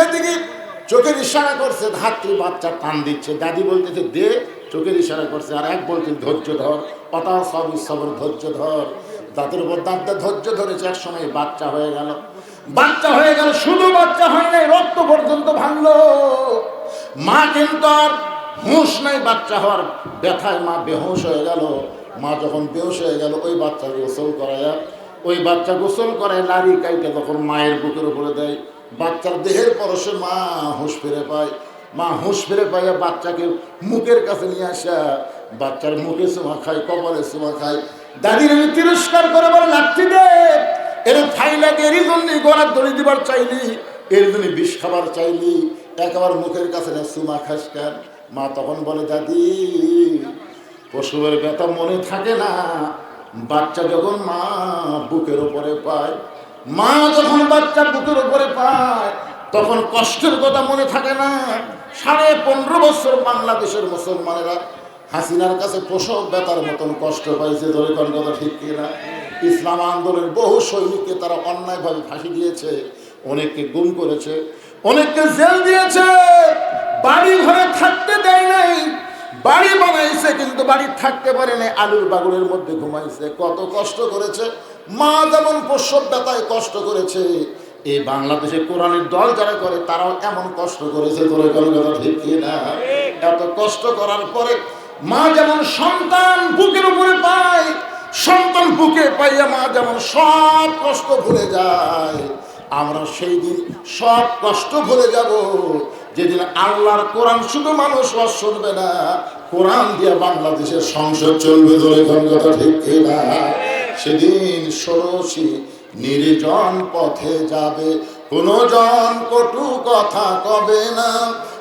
Speaker 1: এদিকে চোখের ইশারা করছে, ধাত্রী বাচ্চা টান দিচ্ছে, দাদি বলতেছে দে, চোখের ইশারা করছে, আর এক বলছে ধৈর্য ধর, কথা সবর, ধৈর্য ধর। দাঁতের উপর দাঁত ধৈর্য ধরেছে, এক সময় বাচ্চা হয়ে গেল। শুধু বাচ্চা হয় নাই, রক্ত পর্যন্ত ভাঙলো। মা কিন্তু আর হুঁশ নাই, বাচ্চা হওয়ার ব্যথায় মা বেহুশ হয়ে গেল। মা যখন বেহুশ হয়ে গেল, ওই বাচ্চা গোসল করায় নারী কাইটা তখন মায়ের বুকের উপরে দেয়। বাচ্চার দেহের পরশে মা হুঁশ ফিরে পায়। মা হুঁশ ফিরে পাইয়া বাচ্চাকে মুখের কাছে নিয়ে আসা বাচ্চার মুখে চুমা খায়, কপালে চুমা খায়। দাদির আমি তিরস্কার করে বলে, লাঠি দে, এর ফাইলা দিয়ে এরই জন্যই গলার দড়ি দিবার চাইলি, এর জন্য বিষ খাবার চাইলি, একবার মুখের কাছে না চুমা খাস কেন? মা তখন বলে, দাদি প্রসবের ব্যথা মনে থাকে না, বাচ্চা যখন মা বুকের উপরে পায়, মা যখন বাচ্চা বুকের উপরে পায় তখন কষ্টের কথা মনে থাকে না। 15.5 বছর বাংলাদেশের মুসলমানেরা হাসিনার কাছে প্রসব ব্যথার মতন কষ্ট পাইছে। ধরে কোন কথা ঠিক কিনা? ইসলাম আন্দোলনের বহু সৈনিককে তারা অন্যায়ভাবে ফাঁসি দিয়েছে, অনেককে গুম করেছে, অনেককে জেল দিয়েছে, বাড়ি ঘরে থাকতে দেয় নাই। বাড়ি বানাইছে কিন্তু বাড়ি থাকতে পারে নাই, আলুর বাগুড়ের মধ্যে ঘুমাইছে। কত কষ্ট করেছে মা, যেমন প্রসব ব্যথায় কষ্ট করেছে, এই বাংলাদেশে কোরআনের দল যারা করে তারাও এমন কষ্ট করেছে। তোর কথা ঠিক কিনা? এত কষ্ট করার পরে মা যেমন সন্তান বুকের উপরে পায়, সন্তান বুকে পাইয়া মা যেমন সব কষ্ট ভুলে যায়, আমরা সেই দিন সব কষ্ট ভুলে যাব যেদিন আল্লাহর কোরআন শুধু মানুষ শুনবে না, কোরআন দিয়ে বাংলাদেশের সংসদ চলবে। ধরে কথা ঠিক কিনা? সেদিন ষোড়শী নির্জন পথে যাবে, কোনো জন কটু কথা কবে না,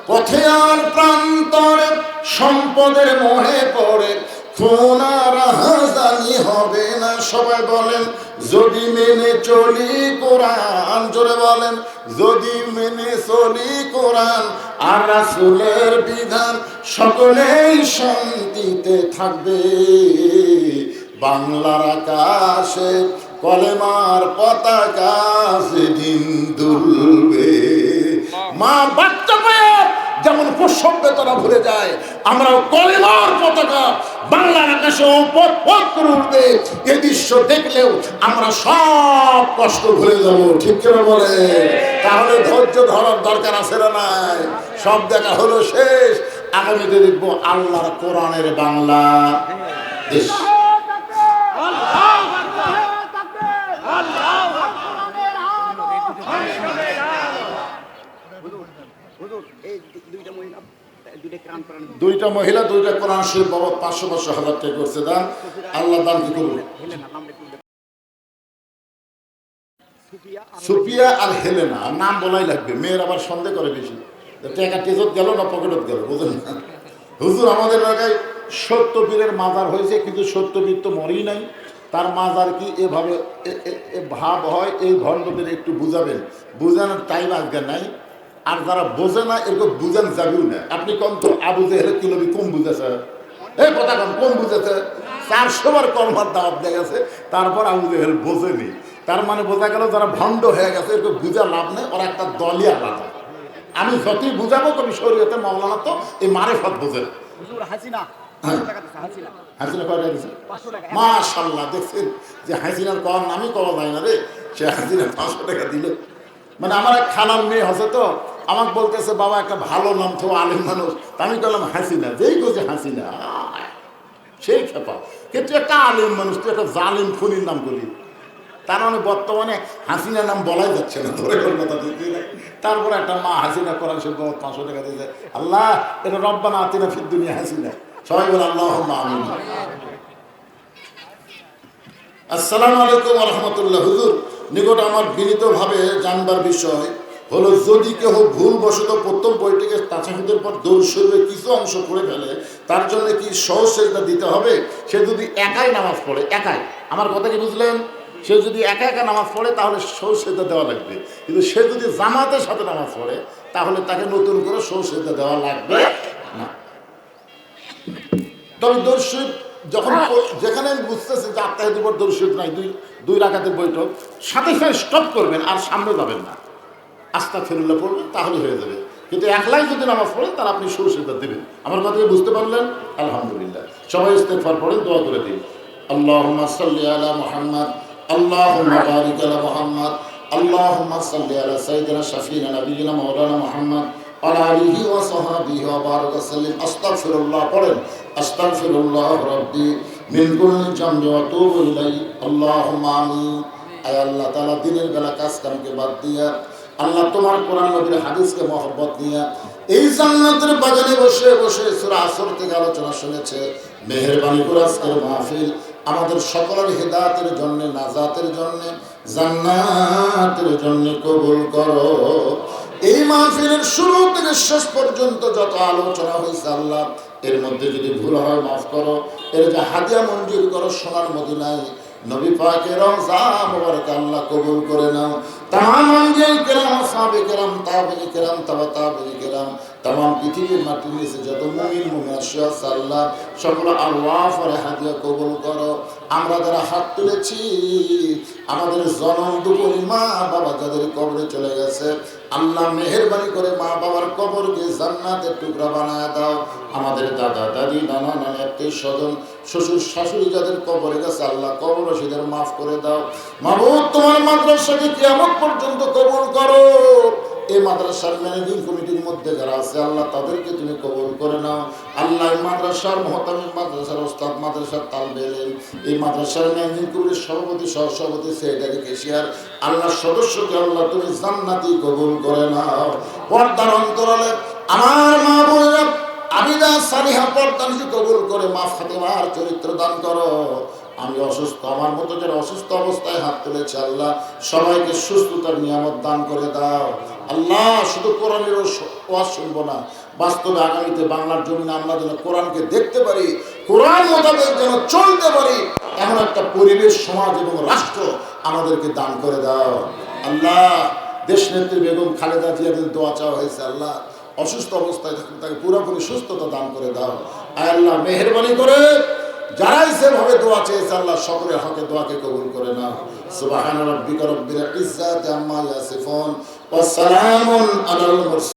Speaker 1: পথে আর প্রান্তরে সম্পদের মোহে পড়ে খুন আর রাহাজানি হবে না। সবাই বলেন, যদি মেনে চলি কোরআন, জোরে বলেন, যদি মেনে চলি কোরআন আর রাসূলের বিধান, সকলেই শান্তিতে থাকবে। বাংলার আকাশে কলেমার পতাকা সেদিন দুলবে। মা বাচ্চা পায় যেমন প্রসব বেদনা ভুলে যায়, আমরাও কলেমার পতাকা বাংলার আকাশে পথ পথ করে উঠবে। এ দৃশ্য দেখলেও আমরা সব কষ্ট ভুলে যাব। ঠিক করে বলে? তাহলে ধৈর্য ধরার দরকার আছে না নাই? সব দেখা হলো শেষ, আগামীতে দেখবো আল্লাহর কোরআনের বাংলা দেশ। দুইটা মহিলা 2টা কোরআন শরীফ বাবদ 500 টাকা করছে দান। আল্লাহ দান কি করবে? সুফিয়া আর হেলেনা, নাম বলাই লাগবে, মেয়ের আবার সন্দেহ করে বেশি, টাকা টেজত গেল না পকেটত গেল, বুঝলেন না? হুজুর আমাদের এলাকায় সত্যবীরের মাজার হয়েছে, কিন্তু সত্যবীর তো মরেই নাই, তার মাজার কি এভাবে ভাব হয়, এই ভণ্ডদের একটু বুঝাবেন, বুঝানোর টাইম আজকে নাই। আর যারা বোঝে না এরকম বুঝান যাবেও না। আপনি কম তো আবু জেহেল কি নবী কম বুঝেছে, এই কথা কম বুঝেছে, 400 বার কলমার দাওয়াত দিয়ে গেছে, তারপর আবু জেহেল বোঝেনি। তার মানে বোঝা গেল যারা ভণ্ড হয়ে গেছে এরকম বুঝা লাভ নেই, ওরা একটা দলই আলাদা। আমি যতই বুঝাবো কবি শরীয়তে মাওলানা তো এই মারেফত বোঝে। হাসিনা কয়টা দিচ্ছে? মাশাআল্লাহ, দেখছেন যে হাসিনার কম নামই করা যায় না রে, সে হাসিনা 500 টাকা দিল। মানে আমার এক খালার মেয়ে হচ্ছে তো, আমাকে বলতেছে বাবা একটা ভালো নাম তো, আলেম মানুষ। আমি বললাম হাসিনা, যেই গোছে হাসিনা সেই খেপা, কিন্তু একটা আলেম মানুষ, তুই একটা জালিম খুনির নাম করি। তার মানে বর্তমানে হাসিনা নাম বলাই যাচ্ছে না, ধরে কথা দিতে। তারপরে একটা মা হাসিনা করার সে 500 টাকা দিয়েছে। আল্লাহ এটা রব্বানা আতিনা ফিদ দুনিয়া হাসিনা, সবাই বলে আল্লাহুম্মা আমিন। আসসালামু আলাইকুম ওয়া রাহমাতুল্লাহ। হুজুর নিকট আমার বিনীতভাবে জানবার বিষয় হলো, যদি কেউ ভুলবশত প্রথম বইটিকে তাশাহুদের পর দরুদ শরীফের কিছু অংশ পড়ে ফেলে, তার জন্য কি সহজ সেজদা দিতে হবে? সে যদি একাই নামাজ পড়ে, একাই, আমার কথা কি বুঝলেন? সে যদি একা একা নামাজ পড়ে তাহলে সহজ সেজদা দেওয়া লাগবে, কিন্তু সে যদি জামাতের সাথে নামাজ পড়ে তাহলে তাকে নতুন করে সহজ সেজদা দেওয়া লাগবে না। তবে দরুদ শরীফ যখন যেখানে আমি বুঝতেছি যে আত্মাহিদের পর দরুদ শরীফ নাই, দুই রাকাতের বৈঠক, সাথে সাথে স্টপ করবেন আর সামনে যাবেন না, আস্তাগফিরুল্লাহ পড়বেন, তাহলে হয়ে যাবে। কিন্তু একলাই যদি নামাজ পড়েন তাহলে আপনি সহজ সেজদা দেবেন। আমার কথা বুঝতে পারলেন? আলহামদুলিল্লাহ। সবাই ইস্তেগফার পড়েন, দোয়া করে দিন। আল্লাহুম্মা সাল্লি আলা মুহাম্মাদ, আল্লাহুম্মা বারিক আলা মুহাম্মাদ, আল্লাহুম্মা সাল্লি আলা সাইয়্যিদিনা শাফিঈনা নাবিয়িনা মাওলানা মুহাম্মদ আলা আলিহি ওয়া সাহবিহি ওয়া বারাকা সাল্লিম। আস্তাগফিরুল্লাহ পড়েন, আস্তাগফিরুল্লাহ রাব্বি মিন কুল্লি জামবি ওয়া আতুবু ইলাইহি। আল্লাহুম্মা আমিন। আয় আল্লাহ তাআলা, দিনের বেলা কাজ কামকে বাদ দিয়া আল্লাহ তোমার কোরআন নবীর হাদিসকে মহব্বত নিয়া এই জান্নাতের বাগানে বসে বসে সূরা আসর থেকে আলোচনা শুনেছে। মেহেরবানি করে আজকের মাহফিল আমাদের সকলের হেদায়েতের জন্য, নাজাতের জন্য, জান্নাতের জন্য কবুল করো। এই মাহফিলের শুরু থেকে শেষ পর্যন্ত যত আলোচনা হয়েছে আল্লাহ, এর মধ্যে যদি ভুল হয় মাফ করো। এর যে হাদিয়া মঞ্জুর করো সোনার মদিনায় নবী পাকের রওজা মুবারক আল্লাহ কবুল করে নাও। তামাম আম্বিয়া কেরাম, সাহাবে কেরাম, তাবেঈ কেরাম, তাবেঈ কেরাম, তামাম পৃথিবীর মাটির নিচে যত মুমিন মুমিনাত আছে আল্লাহ সকল আল্লাহ ফরে হাদিয়া কবুল করো। আমরা যারা হাত তুলেছি, আমাদের জনম দুপুরি মা বাবা যাদের কবরে চলে গেছে আল্লাহ মেহেরবানি করে মা বাবার কবরকে জান্নাতের টুকরা বানায় দাও। আমাদের দাদা দাদি, নানা নানি, আত্মীয় স্বজন, শ্বশুর শাশুড়ি যাদের কবরে গেছে আল্লাহ কবর সেদের মাফ করে দাও। মাবুদ, তোমার মাদ্রাসাকে কিয়ামত পর্যন্ত কবুল করো। এই মাদ্রাসার ম্যানেজিং কমিটির মধ্যে যারা আছে আল্লাহ তাদেরকে তুমি কবুল করে নাও। আল্লাহ এই মাদ্রাসার মহতামিম, মাদ্রাসার ওস্তাদ, মাদ্রাসার তালবে ইলম, এই মাদ্রাসার ম্যানেজিং কমিটির সভাপতি, সহসভাপতি, সেক্রেটারি, ক্যাশিয়ার আল্লাহ সদস্যকে আল্লাহ তুমি জান্নাতি কবুল করে নাও। পর্দার অন্তরালে আমার মা বোনেরা আবিদা সালিহা পর্দানিকে কবুল করে মা ফাতেমার চরিত্র দান করো। আমি অসুস্থ, আমার মতো যারা অসুস্থ অবস্থায় হাত তুলেছে আল্লাহ সবাইকে সুস্থতার নিয়ামত দান করে দাও। আল্লাহ শুধু কোরআনের ওয়াজ শুনবো না, বাস্তবে আগামীতে বাংলার জমিনে আমরা যেন কোরআনকে দেখতে পারি, কোরআন মোতাবেক যেন চলতে পারি, এমন একটা পরিবেশ, সমাজ এবং রাষ্ট্র আমাদেরকে দান করে দাও। আল্লাহ দেশ নেত্রী বেগম খালেদা জিয়াদের দোয়া চাওয়া হয়েছে আল্লাহ অসুস্থ অবস্থায় থাকলে তাকে পুরোপুরি সুস্থতা দান করে দাও। আয় আল্লাহ মেহেরবানি করে যারাই যেভাবে দোয়া চেয়েছে আল্লাহ সকলের হকে দোয়াকে কবুল করে নাও। সুবহান রাব্বিকা রাব্বিল ইজ্জাতি আম্মা ইয়াসিফুন ওয়া সালামুন আলাল মুরসালিন।